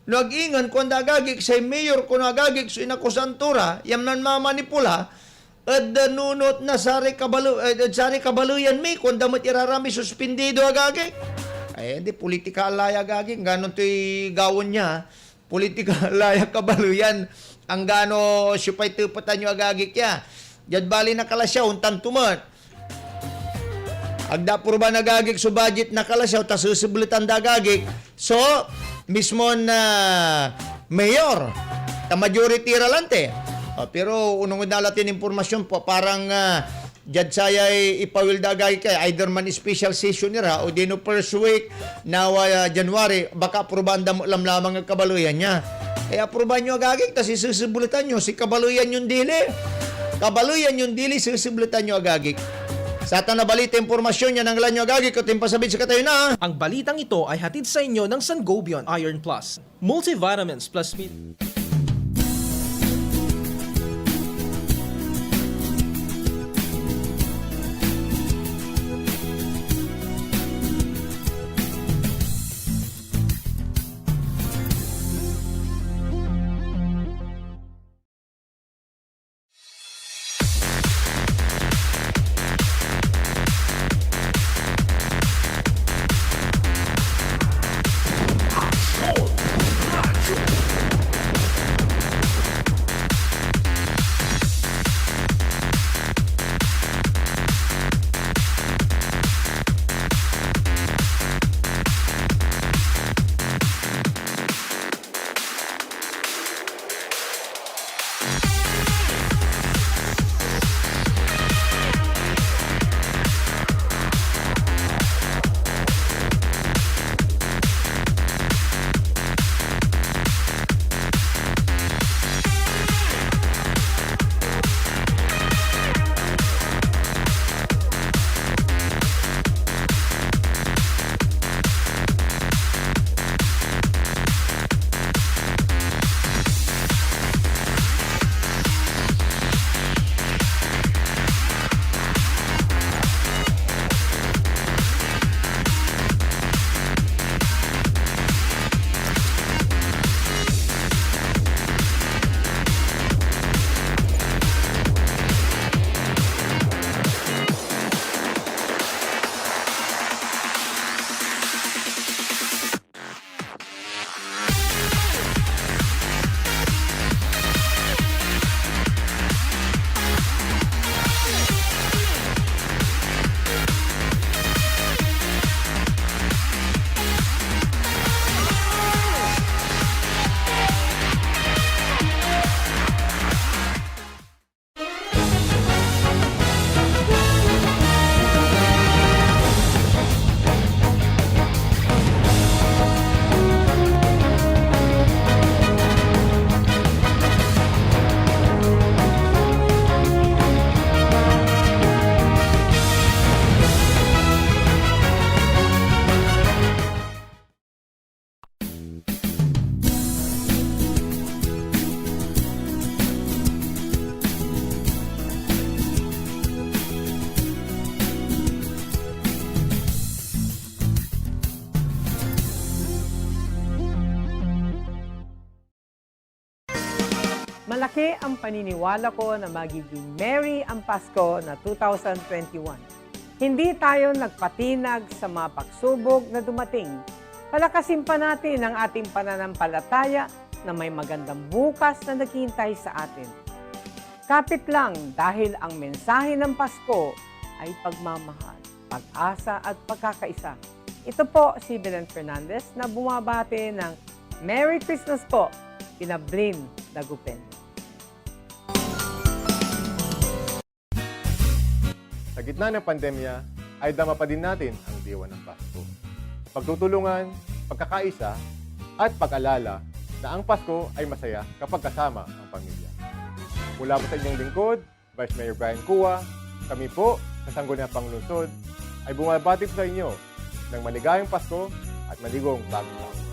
nogingan kung nagagig sa mayor, kung nagagig so inakusantura, yam nan mamanipula, at nunot na sari kabaluyan may, kung damot irarami suspindido agagig. Ay, hindi, politika alaya agagig, ganon to'y gawon niya, politika alaya kabaluyan, ang gano siyupay tupatan nyo agagig ya. Diyan bali na kalasyaw, untan tumat. Agda puro ba nagagig so budget na kalasyaw, tas susubulitan dagagig. So, mismo na mayor, ta majority ralante. Pero unong nalatin informasyon po, parang dyan saya ipawil dagagig kay either man special session nira o dino first week na January, baka aprobahan lamang ang kabaluyan niya. Kaya aprobahan nyo agagig, tas isusubulitan nyo, si kabaluyan yung dili. Kabaluyan yung dili, susubulitan nyo agagig. Sa ata na balita impormasyon niya ng lanyo agagi ko timpasabit sa katayo na. Ang balitang ito ay hatid sa inyo ng Sangobion Iron Plus, multivitamins plus Malaki ang paniniwala ko na magiging merry ang Pasko na 2021. Hindi tayo nagpatinag sa mga pagsubok na dumating. Palakasin pa natin ang ating pananampalataya na may magandang bukas na naghihintay sa atin. Kapit lang dahil ang mensahe ng Pasko ay pagmamahal, pag-asa at pagkakaisa. Ito po si Belen Fernandez na bumabati ng Merry Christmas po, Pinablin Dagupen. Sa gitna ng pandemya, ay dama pa din natin ang diwa ng Pasko. Pagtutulungan, pagkakaisa, at pag-alala na ang Pasko ay masaya kapag kasama ang pamilya. Mula po sa inyong lingkod, Vice Mayor Brian Cua, kami po sa Sangguniang Panglungsod ay bumabati sa inyo ng maligayang Pasko at maligong bagong taon.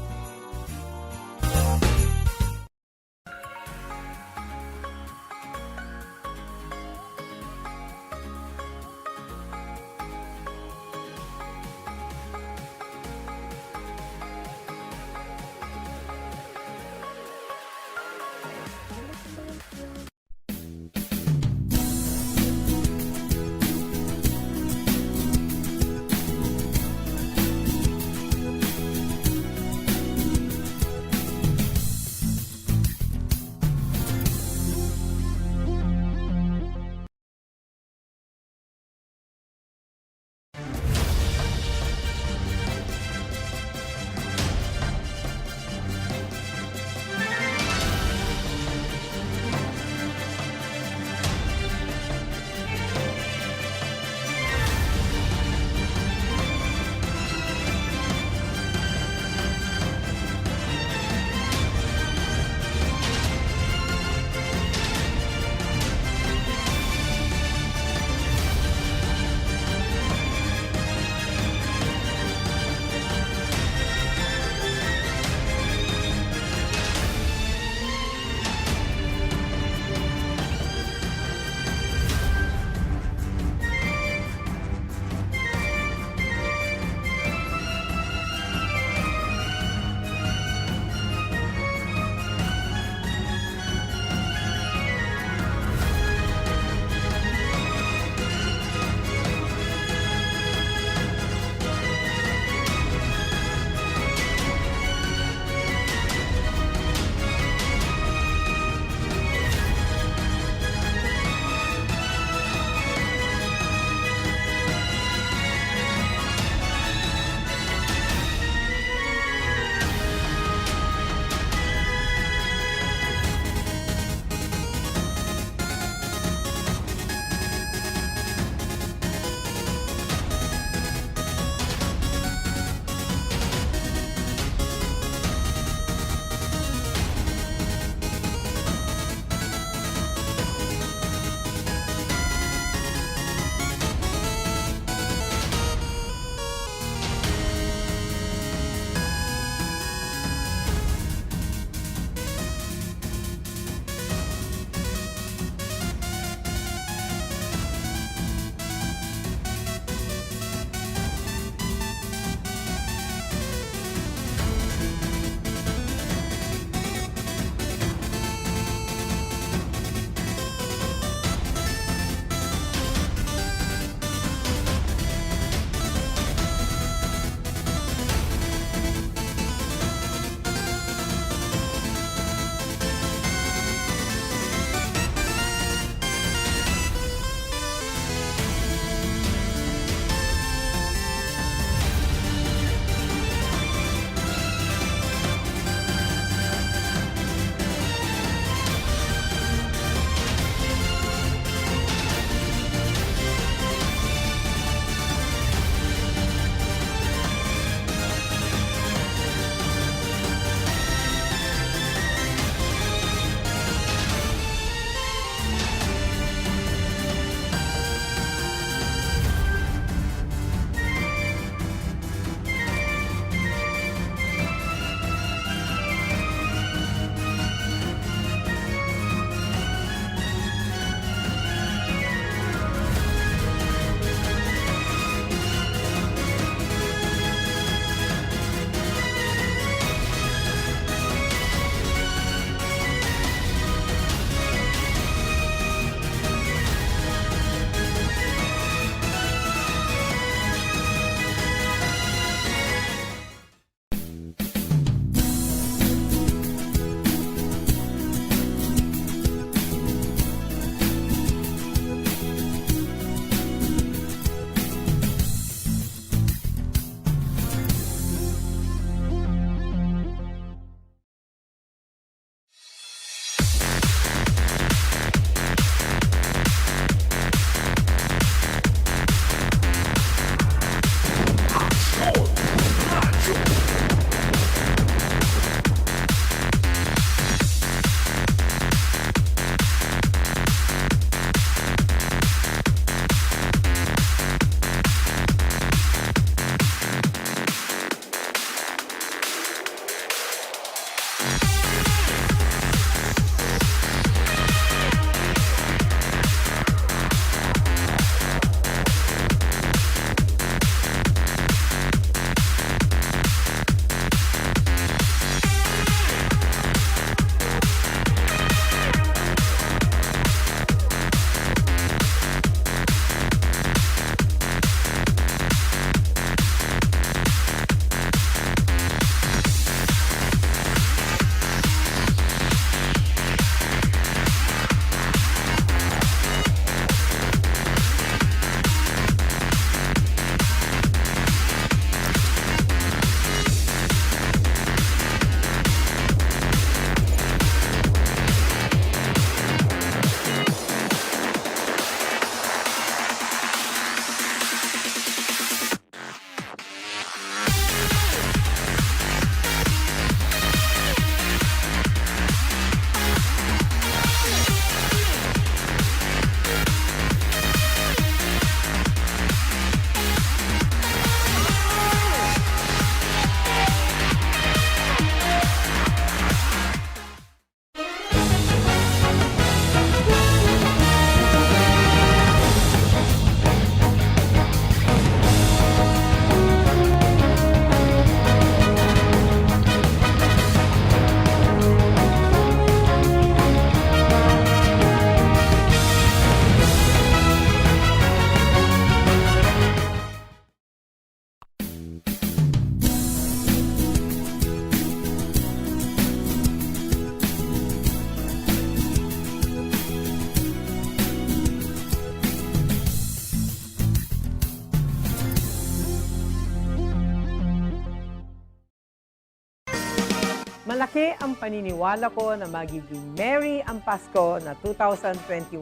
Malaki ang paniniwala ko na magiging merry ang Pasko na 2021.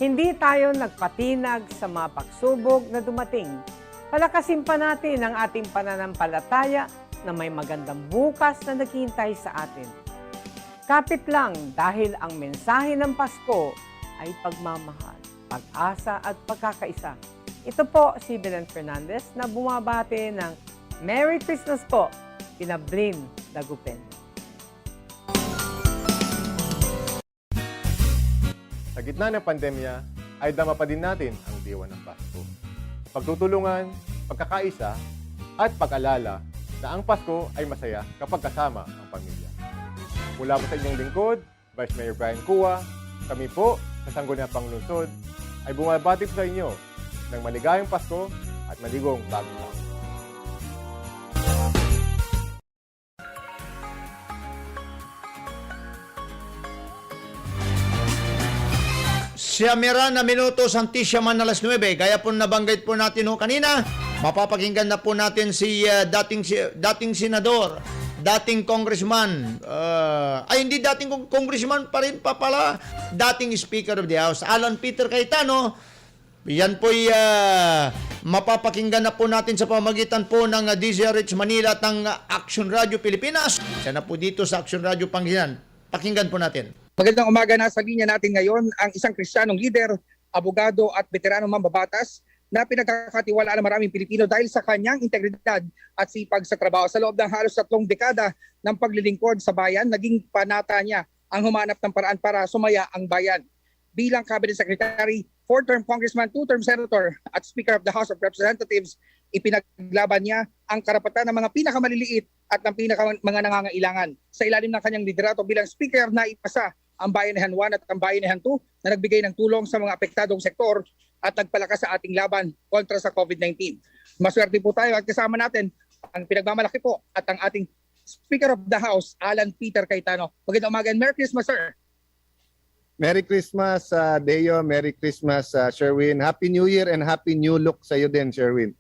Hindi tayo nagpatinag sa mga pagsubok na dumating. Palakasin pa natin ang ating pananampalataya na may magandang bukas na naghihintay sa atin. Kapit lang dahil ang mensahe ng Pasko ay pagmamahal, pag-asa at pagkakaisa. Ito po si Belen Fernandez na bumabati ng Merry Christmas po, Pinablin Dagupen. Sa gitna ng pandemya, ay dama pa din natin ang diwa ng Pasko. Pagtutulungan, pagkakaisa, at pag-alala na ang Pasko ay masaya kapag kasama ang pamilya. Mula po sa inyong lingkod, Vice Mayor Brian Cua, kami po sa Sangguniang Panglungsod ay bumabati po sa inyo ng maligayang Pasko at maligong bagong taon. Siyamira na minuto Santisya man alas 9. Kaya po nabanggit po natin kanina, mapapakinggan na po natin si dating senador, dating congressman, hindi dating congressman pa rin pa pala, dating Speaker of the House, Alan Peter Cayetano. Yan po'y mapapakinggan na po natin sa pamagitan po ng DZRH Manila at ng Action Radio Pilipinas. Siya na po dito sa Action Radio Pangasinan. Pakinggan po natin. Magandang umaga, nasa linya natin ngayon ang isang Kristiyanong lider, abogado at veteranong mambabatas na pinagkakatiwalaan ng maraming Pilipino dahil sa kanyang integridad at sipag sa trabaho. Sa loob ng halos 3 dekada ng paglilingkod sa bayan, naging panata niya ang humanap ng paraan para sumaya ang bayan. Bilang Cabinet Secretary, 4-term Congressman, 2-term Senator at Speaker of the House of Representatives, ipinaglaban niya ang karapatan ng mga pinakamaliliit at ng mga nangangailangan. Sa ilalim ng kanyang liderato bilang Speaker, na ipasa ang Bayanihan 1 at ang Bayanihan 2 na nagbigay ng tulong sa mga apektadong sektor at nagpalakas sa ating laban kontra sa COVID-19. Maswerte po tayo at kasama natin ang pinagmamalaki po at ang ating Speaker of the House, Alan Peter Cayetano. Magandang umaga and Merry Christmas, sir. Merry Christmas, Deo. Merry Christmas, Sherwin. Happy New Year and Happy New Look sa iyo din, Sherwin.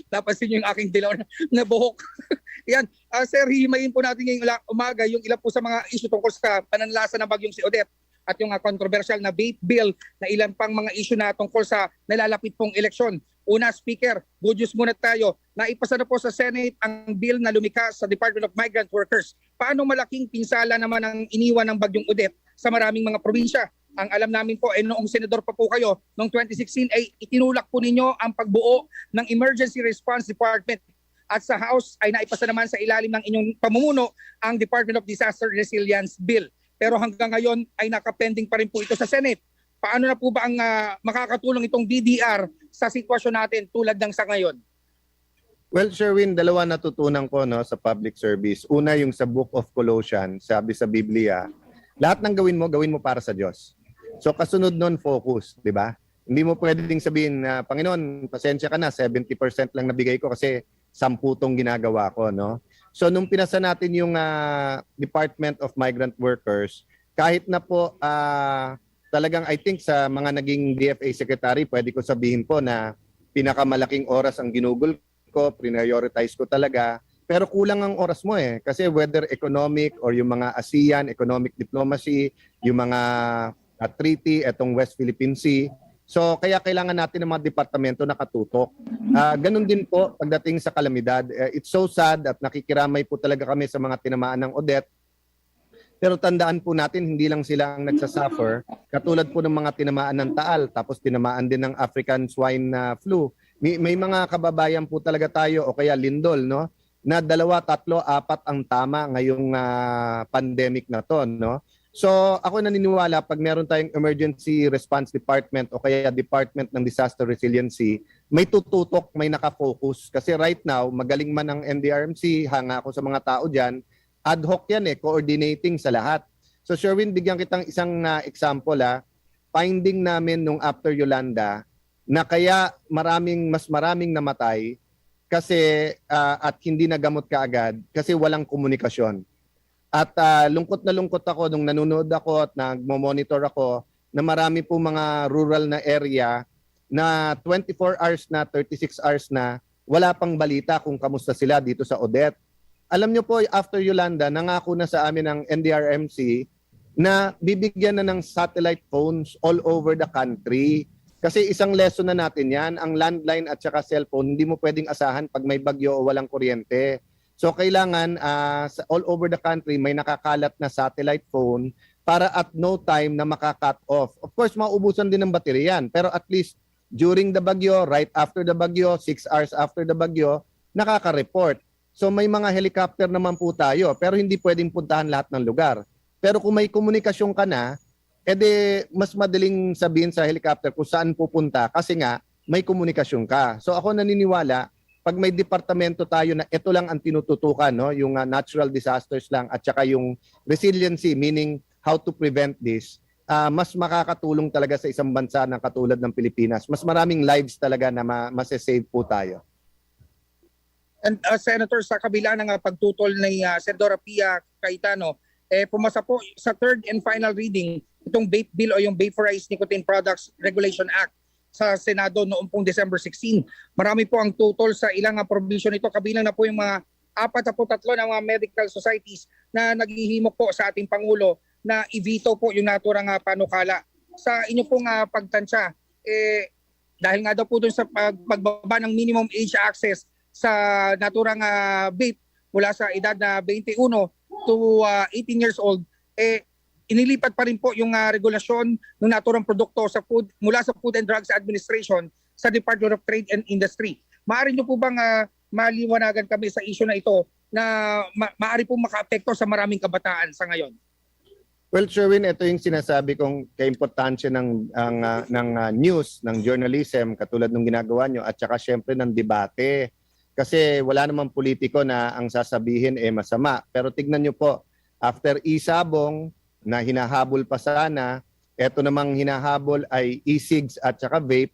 Napansin niyo yung aking dilaw na buhok. Yan. Sir, hihimayin po natin ngayong umaga yung ilan po sa mga issue tungkol sa pananalasa ng bagyong si Odette at yung controversial na vape bill na ilan pang mga issue na tungkol sa nalalapit pong eleksyon. Una, Speaker, good news muna tayo. Naipasa na po sa Senate ang bill na lumikha sa Department of Migrant Workers. Paano malaking pinsala naman ang iniwan ng bagyong Odette sa maraming mga probinsya? Ang alam namin po, noong senador pa po kayo, noong 2016 ay itinulak po ninyo ang pagbuo ng Emergency Response Department. At sa House ay naipasa naman sa ilalim ng inyong pamumuno ang Department of Disaster Resilience Bill. Pero hanggang ngayon ay nakapending pa rin po ito sa Senate. Paano na po ba ang makakatulong itong DDR sa sitwasyon natin tulad ng sa ngayon? Well, Sherwin, dalawa natutunan ko sa public service. Una, yung sa Book of Colossians, sabi sa Biblia, lahat ng gawin mo para sa Diyos. So kasunod nun, focus, di ba? Hindi mo pwedeng sabihin na, Panginoon, pasensya ka na, 70% lang nabigay ko kasi 10 tong ginagawa ko, no? So nung pinasa natin yung Department of Migrant Workers, kahit na po talagang I think sa mga naging DFA secretary, pwede ko sabihin po na pinakamalaking oras ang ginugol ko, prioritize ko talaga. Pero kulang ang oras mo kasi whether economic or yung mga ASEAN, economic diplomacy, yung mga treaty, etong West Philippine Sea. So kaya kailangan natin ng mga departamento nakatutok. Ganun din po pagdating sa kalamidad. It's so sad at nakikiramay po talaga kami sa mga tinamaan ng Odette. Pero tandaan po natin, hindi lang sila ang nagsasuffer. Katulad po ng mga tinamaan ng Taal, tapos tinamaan din ng African swine flu. May mga kababayan po talaga tayo o kaya lindol, no? Na 2, 3, 4 ang tama ngayong pandemic na to, no? So ako naniniwala pag meron tayong Emergency Response Department o kaya Department ng Disaster Resiliency, may tututok, may nakafocus. Kasi right now, magaling man ang NDRMC, hanga ako sa mga tao dyan, ad hoc yan coordinating sa lahat. So Sherwin, bigyan kitang isang example finding namin nung after Yolanda na kaya mas maraming namatay kasi at hindi nagamot kaagad kasi walang komunikasyon. At lungkot na lungkot ako nung nanonood ako at nagmo-monitor ako na marami po mga rural na area na 24 hours na, 36 hours na, wala pang balita kung kamusta sila dito sa Odette. alam nyo po, after Yolanda, nangako na sa amin ng NDRMC na bibigyan na ng satellite phones all over the country. Kasi isang lesson na natin yan, ang landline at saka cellphone, hindi mo pwedeng asahan pag may bagyo o walang kuryente. So kailangan all over the country may nakakalat na satellite phone para at no time na maka-cut off. Of course, mauubusan din ng baterya yan. Pero at least during the bagyo, right after the bagyo, 6 hours after the bagyo, nakaka-report. So may mga helicopter naman po tayo, pero hindi pwedeng puntahan lahat ng lugar. Pero kung may komunikasyon ka na, edi mas madaling sabihin sa helicopter kung saan pupunta kasi nga may komunikasyon ka. So ako naniniwala, pag may departamento tayo na ito lang ang tinututukan, no? Yung natural disasters lang at saka yung resiliency, meaning how to prevent this, mas makakatulong talaga sa isang bansa na katulad ng Pilipinas. Mas maraming lives talaga na masasave po tayo. And Senator, sa kabila ng pagtutol ni Senadora Pia Cayetano, pumasa po sa third and final reading itong vape bill o yung Vaporized Nicotine Products Regulation Act sa Senado noong pong December 16. Marami po ang tutol sa ilang provision nito. Kabilang na po yung mga 43 ng mga medical societies na naghihimok po sa ating Pangulo na i-veto po yung naturang panukala. Sa inyo pong pagtansya, dahil nga daw po dun sa pagbaba ng minimum age access sa naturang vape mula sa edad na 21 to 18 years old, inilipat pa rin po yung regulasyon ng naturang produkto sa food mula sa Food and Drugs Administration sa Department of Trade and Industry. Maaari nyo po bang maliwanagan kami sa issue na ito na maaari po makaapekto sa maraming kabataan sa ngayon? Well, Sherwin, ito yung sinasabi kong kaimportansya ng news, ng journalism, katulad ng ginagawa nyo, at saka syempre ng debate. Kasi wala namang politiko na ang sasabihin masama. Pero tignan nyo po, after isabong na hinahabol pa sana, eto namang hinahabol ay e-cigs at saka vape,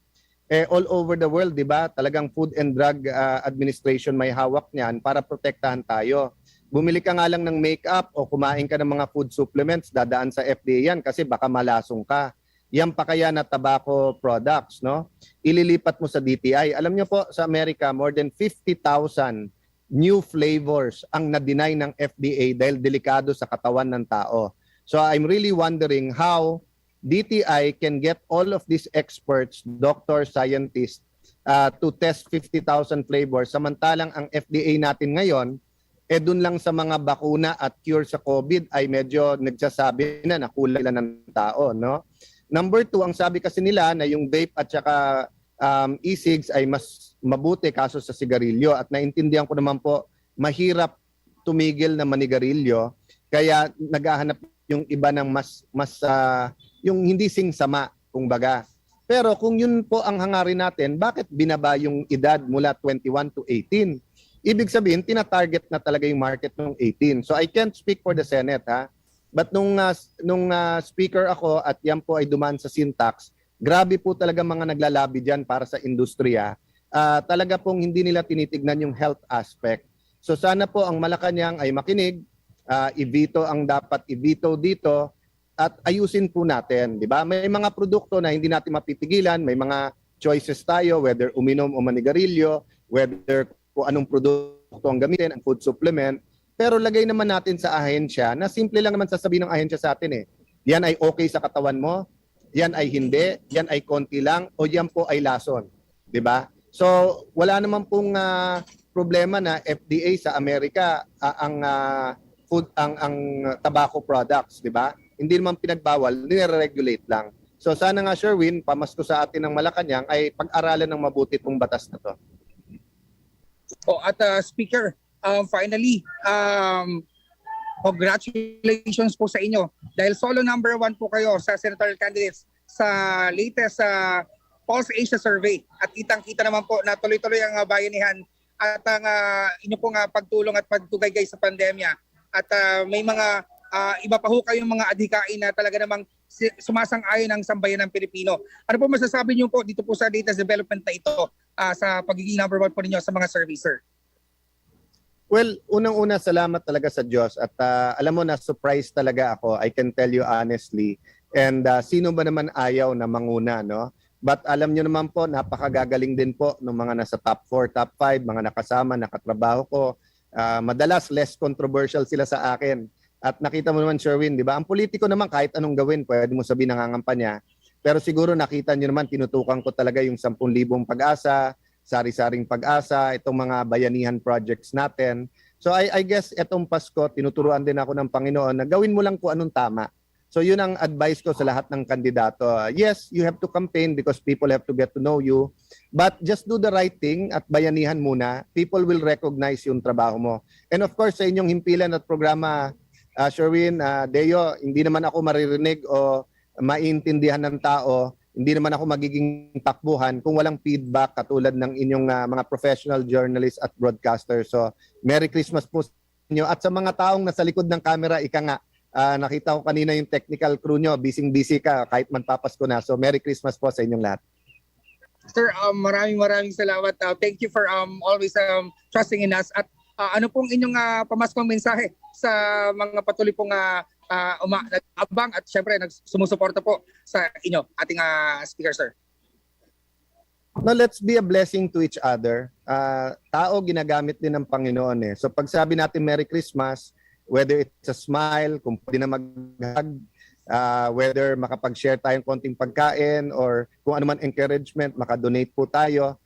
all over the world, di ba? Talagang Food and Drug Administration may hawak niyan para protektahan tayo. Bumili ka nga lang ng makeup o kumain ka ng mga food supplements, dadaan sa FDA yan kasi baka malasong ka. Yan pa kaya na tobacco products, no? Ililipat mo sa DTI. Alam niyo po, sa Amerika, more than 50,000 new flavors ang na-deny ng FDA dahil delikado sa katawan ng tao. So I'm really wondering how DTI can get all of these experts, doctors, scientists, to test 50,000 flavors. Samantalang ang FDA natin ngayon, dun lang sa mga bakuna at cure sa COVID ay medyo nagsasabi na kulay lang ng tao, no? Number 2, ang sabi kasi nila na yung vape at saka e-cigs ay mas mabuti kaso sa sigarilyo. At naintindihan ko naman po, mahirap tumigil na manigarilyo. Kaya naghahanap yung iba ng mas yung hindi singsama, kumbaga. Pero kung yun po ang hangarin natin, bakit binaba yung edad mula 21 to 18? Ibig sabihin, tina-target na talaga yung market ng 18. So I can't speak for the Senate, ha? But nung speaker ako at yan po ay dumaan sa syntax, grabe po talaga mga naglalabi dyan para sa industriya. Talaga pong hindi nila tinitignan yung health aspect. So sana po ang Malacanang ay makinig, i-veto ang dapat i-veto dito at ayusin po natin, di ba? May mga produkto na hindi natin mapipigilan, may mga choices tayo, whether uminom o manigarilyo, whether kung anong produkto ang gamitin, ang food supplement. Pero lagay naman natin sa ahensya na simple lang naman sasabihin ng ahensya sa atin Yan ay okay sa katawan mo, yan ay hindi, yan ay konti lang, o yan po ay lason. Di ba? So wala naman pong problema na FDA sa Amerika ang tobacco products, di ba? Hindi naman pinagbawal, nire-regulate lang. So sana nga, Sherwin, pamasko sa atin ng Malacanang ay pag-aralan ng mabuti itong batas na to. At Speaker, finally, congratulations po sa inyo dahil solo number 1 po kayo sa senatorial candidates sa latest Pulse Asia survey at kitang-kita naman po na tuloy-tuloy ang bayanihan at ang inyo pong pagtulong at pagtugay sa pandemya at may mga iba pa ho kayong mga adhikain na talaga namang sumasang-ayon ng sambayan ng Pilipino. Ano po masasabi niyo po dito po sa latest development na ito sa pagiging number 1 po ninyo sa mga survey, sir? Well, unang-una salamat talaga sa Diyos at alam mo na surprise talaga ako, I can tell you honestly. And sino ba naman ayaw na manguna, no? But alam nyo naman po, napakagagaling din po ng mga nasa top 4, top 5, mga nakasama, nakatrabaho ko. Madalas less controversial sila sa akin. At nakita mo naman, Sherwin, di ba? Ang politiko naman kahit anong gawin, pwede mo sabihin nangangampanya. Pero siguro nakita nyo naman, tinutukan ko talaga yung 10,000 pag-asa, sari-saring pag-asa, itong mga bayanihan projects natin. So I guess itong Pasko, tinuturuan din ako ng Panginoon na gawin mo lang kung anong tama. So yun ang advice ko sa lahat ng kandidato. Yes, you have to campaign because people have to get to know you. But just do the right thing at bayanihan muna. People will recognize yung trabaho mo. And of course, sa inyong himpilan at programa, Sherwin, Deo, hindi naman ako maririnig o maintindihan ng tao. Hindi naman ako magiging takbuhan kung walang feedback katulad ng inyong mga professional journalists at broadcasters. So, Merry Christmas po sa inyo. At sa mga taong nasa likod ng camera, ika nga, nakita ko kanina yung technical crew nyo, busy ka kahit man papasko na. So, Merry Christmas po sa inyong lahat. Sir, maraming salamat. Thank you for always trusting in us. At ano pong inyong pamaskong mensahe sa mga patuloy pong nag-abang at syempre sumusuporta po sa inyo, ating speaker, sir? No, let's be a blessing to each other. Tao ginagamit din ng Panginoon eh. So pag sabi natin Merry Christmas, whether it's a smile, kung pwede na mag-hug, whether makapag-share tayong konting pagkain or kung ano man encouragement, makadonate po tayo.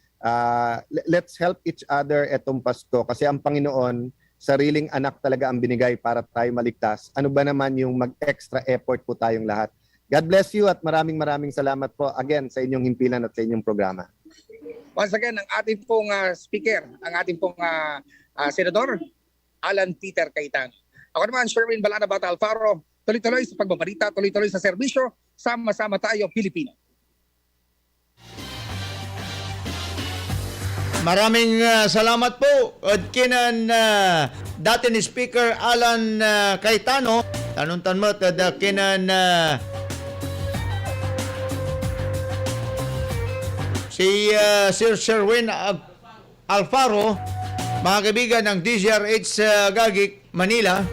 Let's help each other etong Pasko kasi ang Panginoon, sariling anak talaga ang binigay para tayo maligtas. Ano ba naman yung mag-extra effort po tayong lahat. God bless you at maraming salamat po again sa inyong himpilan at sa inyong programa. Once again, ang ating pong speaker, ang ating pong Senador Alan Peter Cayetano. Ako naman, Sherwin Balana Bata Alfaro, tuloy-tuloy sa pagbabalita, tuloy-tuloy sa serbisyo, sama-sama tayo, Pilipino. Maraming salamat po at kinan dati ni Speaker Alan Cayetano. Tanuntan mo at kinan si Sir Sherwin Alfaro, mga kaibigan ng DZRH Gagik, Manila.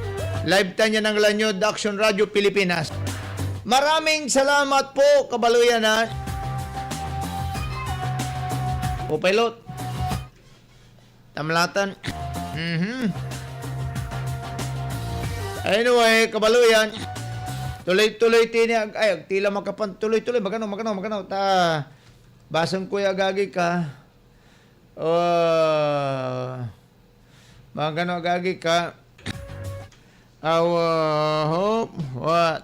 Live tanya ng Lanyod Action Radio Pilipinas. Maraming salamat po, kabaluyan na. O pilot. Tamlatan. Anyway, kabaluyan. Tuloy-tuloy tinig. Ay, tila makapan. Tuloy-tuloy. Magano. Ta, basang kuya gagi ka. Magano gagi ka. Hope. What?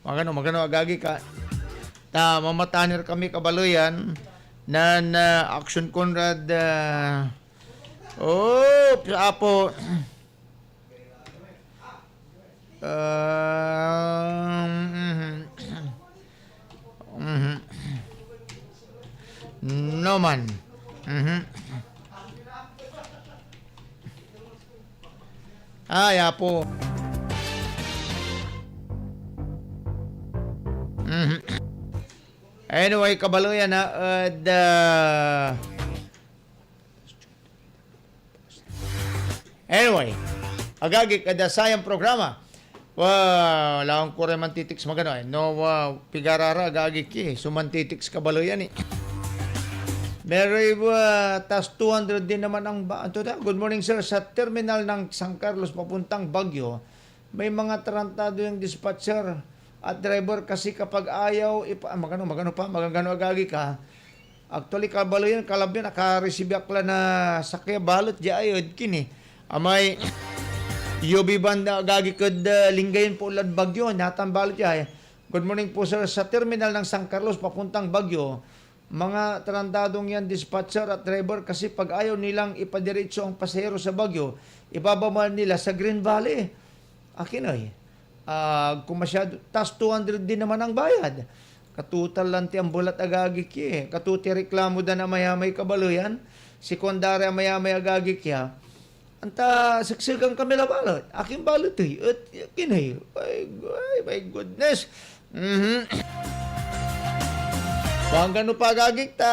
Magano gagi ka. Mamatanir kami kabaluyan na Action Conrad apo no man apo anyway, kabaluyan na anyway, agagi kada sayang programa. Wala akong kure mantitiks magano eh. No, pigarara agagi ki. Sumantitiks kabaluyan eh. Meron tas 200 din naman ang good morning sir, sa terminal ng San Carlos papuntang Baguio. May mga tarantado yung dispatcher at driver kasi kapag ayaw magano agagi ka. Actually kabaluyan kalabyan naka-receive akla na sakya balot di ayod kini. Amay UB banda agagi kod linggayin po ulad Bagyo natan balot di. Good morning po sir, sa terminal ng San Carlos papuntang Bagyo. Mga tarantadong yan dispatcher at driver kasi pag ayaw nilang ipadiretso ang pasahero sa Bagyo, ibabamal nila sa Green Valley. Akin ay kung masyado, tas 200 din naman ang bayad. Katutal lang ti ang bulat agagik eh. Katuti reklamo da na mayamay kabaluyan. Sekundary mayamay agagik ya. Anta saksigang kami la balot. Aking balot eh. At kinay. My goodness. Hanggang pa agagik ta.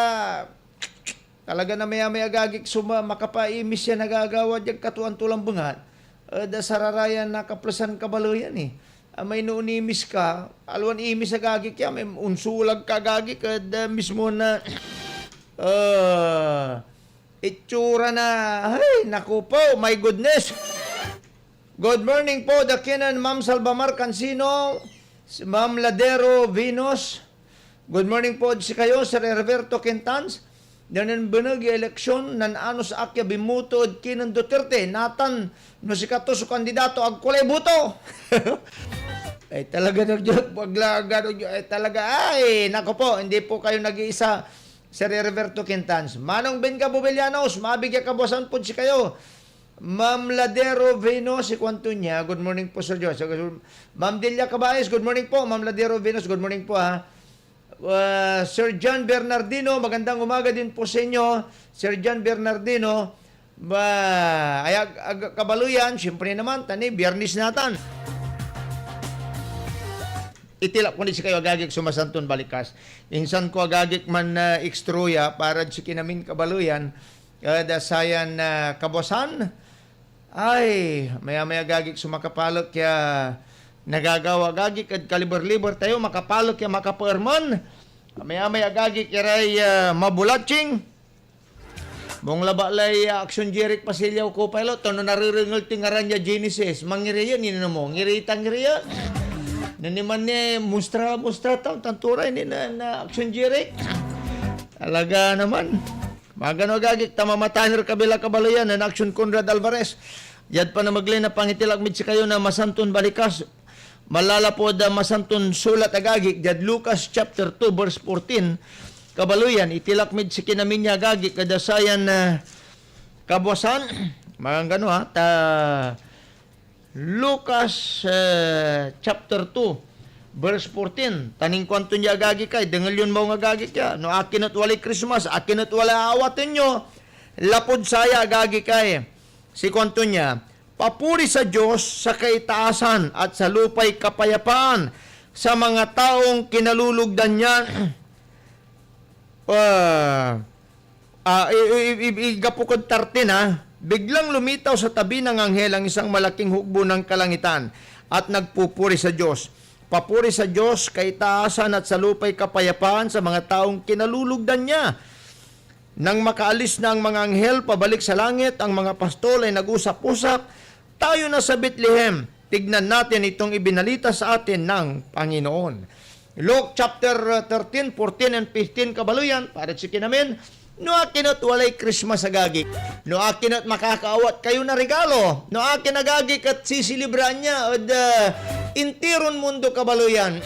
Talaga na mayamay agagik makapaimis yan nagagawa dyan katuan tulang bungat. Da sararayan na kaplasan kabaluyan eh. May noonimis ka, alwan imis sa gagi kaya, may unsulag ka gagi, kada mismo na Itsura na, ay, naku po, my goodness. Good morning po, Dakinan, Ma'am Salvamar Cancino, si Ma'am Ladero Venus. Good morning po si kayo, Sir Herberto Quintans. Danan bunag eleksyon nan ano sa akya bimutod kinan Duterte, natan no si kato su kandidato ag kulay buto. Ay talaga nagyog paglaga ay talaga ay nako po, hindi po kayo nag-iisa, Sir Herberto Quintans. Manong Ben Cabubellanos, mabigya kabosan po si kayo. Ma'am Ladero Venus, si kwanto niya, good morning po Sir Diyos. Ma'am Delia Cabaes, good morning po. Ma'am Ladero Venus, good morning po ha. Sir John Bernardino, magandang umaga din po sa inyo. Sir John Bernardino, kabaluyan, siyempre naman, tani, biyernis natan. Itilap ko ni si kayo agagik sumasanton balikas. Insan ko agagik man ekstruya para si kinamin kabaluyan, dasayan kabosan. Ay, maya-maya agagik sumakapalot kaya nagagawa agagik at kalibor-libor tayo makapalot kaya makaperman. Maya-maya agagik kiray mabulatching. Mong labalay action jerik pasilyaw ko pilot tono nariringal tingaran niya Genesis. Mangiriyan nino mo, ngiritang ngiriyan. Naniman ni mustra taw tanturay ni na action jerik. Talaga naman. Magano agagik tamamataner kabila kabaluyan na action Conrad Alvarez. Yad pa na maglay na pangitilag mid si kayo na masanton balikas. Malalapod masanton sulat agagik jad Lucas chapter 2 verse 14 kabaluyan itilak mid si kinamin niya agagik kadasayan kabuasan mga gano ha ta Lucas chapter 2 verse 14 taning kwanto niya agagik kay dengal yun mo nga agagik ya no akin at walay Christmas akin at wala awatin nyo lapod saya agagik kay si kwanto niya papuri sa Diyos sa kaitaasan at sa lupay kapayapaan sa mga taong kinalulugdan niya. Igapukod 13 ha. Biglang lumitaw sa tabi ng anghel ang isang malaking hukbo ng kalangitan at nagpupuri sa Diyos. Papuri sa Diyos, kaitaasan at sa lupay kapayapaan sa mga taong kinalulugdan niya. Nang makaalis na ang mga anghel pabalik sa langit, ang mga pastol ay nag-usap-usap, tayo na sa Bethlehem, tignan natin itong ibinalita sa atin ng Panginoon. Luke chapter 13, 14 and 15 kabaluyan, para si kinamin, no akin at walay Christmas agagik, no akin at makakaawat kayo na regalo, no akin agagik at sisilibran niya, od intiron mundo kabaluyan.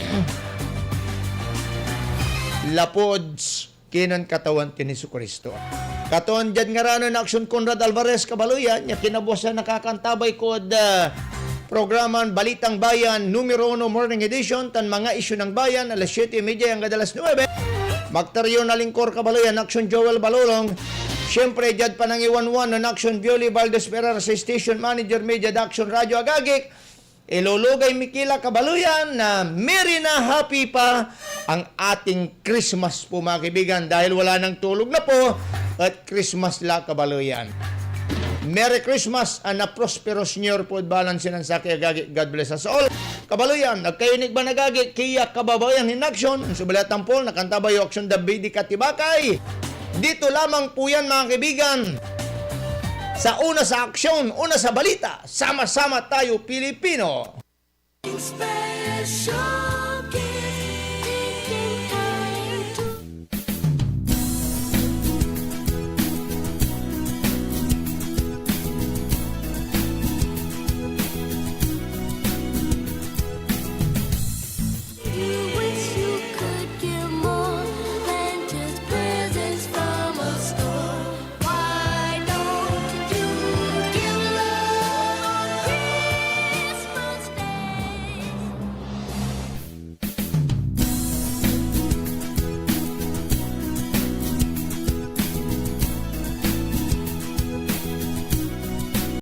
Lapods, kinan katawan ti Jesucristo. Katawan dyan nga rano na aksyon Conrad Alvarez kabaluyan, niya kinabuasan nakakantabay ko programan Balitang Bayan numero 1 morning edition tan mga isyu ng bayan alas 7:30 hanggang alas 9. Magtaryo na lingkor kabaluyan aksyon Joel Balolong. Siyempre dyan pa nang iwanwan ng aksyon Violi Valdez Ferrer sa station manager media action Radio Agagik. Ilulugay Mikila kabaluyan na merry na happy pa ang ating Christmas po mga kaibigan dahil wala nang tulog na po at Christmas la kabaluyan. Merry Christmas and a prosperous New Year po balance ng sakya agagik. God bless us all. Kabaluyan, nagkayunig ba nagagik kiya kababayan in action? Ang subalatang po, nakantaba yung action David Katibakay. Dito lamang po yan mga kaibigan. Sa una sa aksyon, una sa balita, sama-sama tayo Pilipino. Special.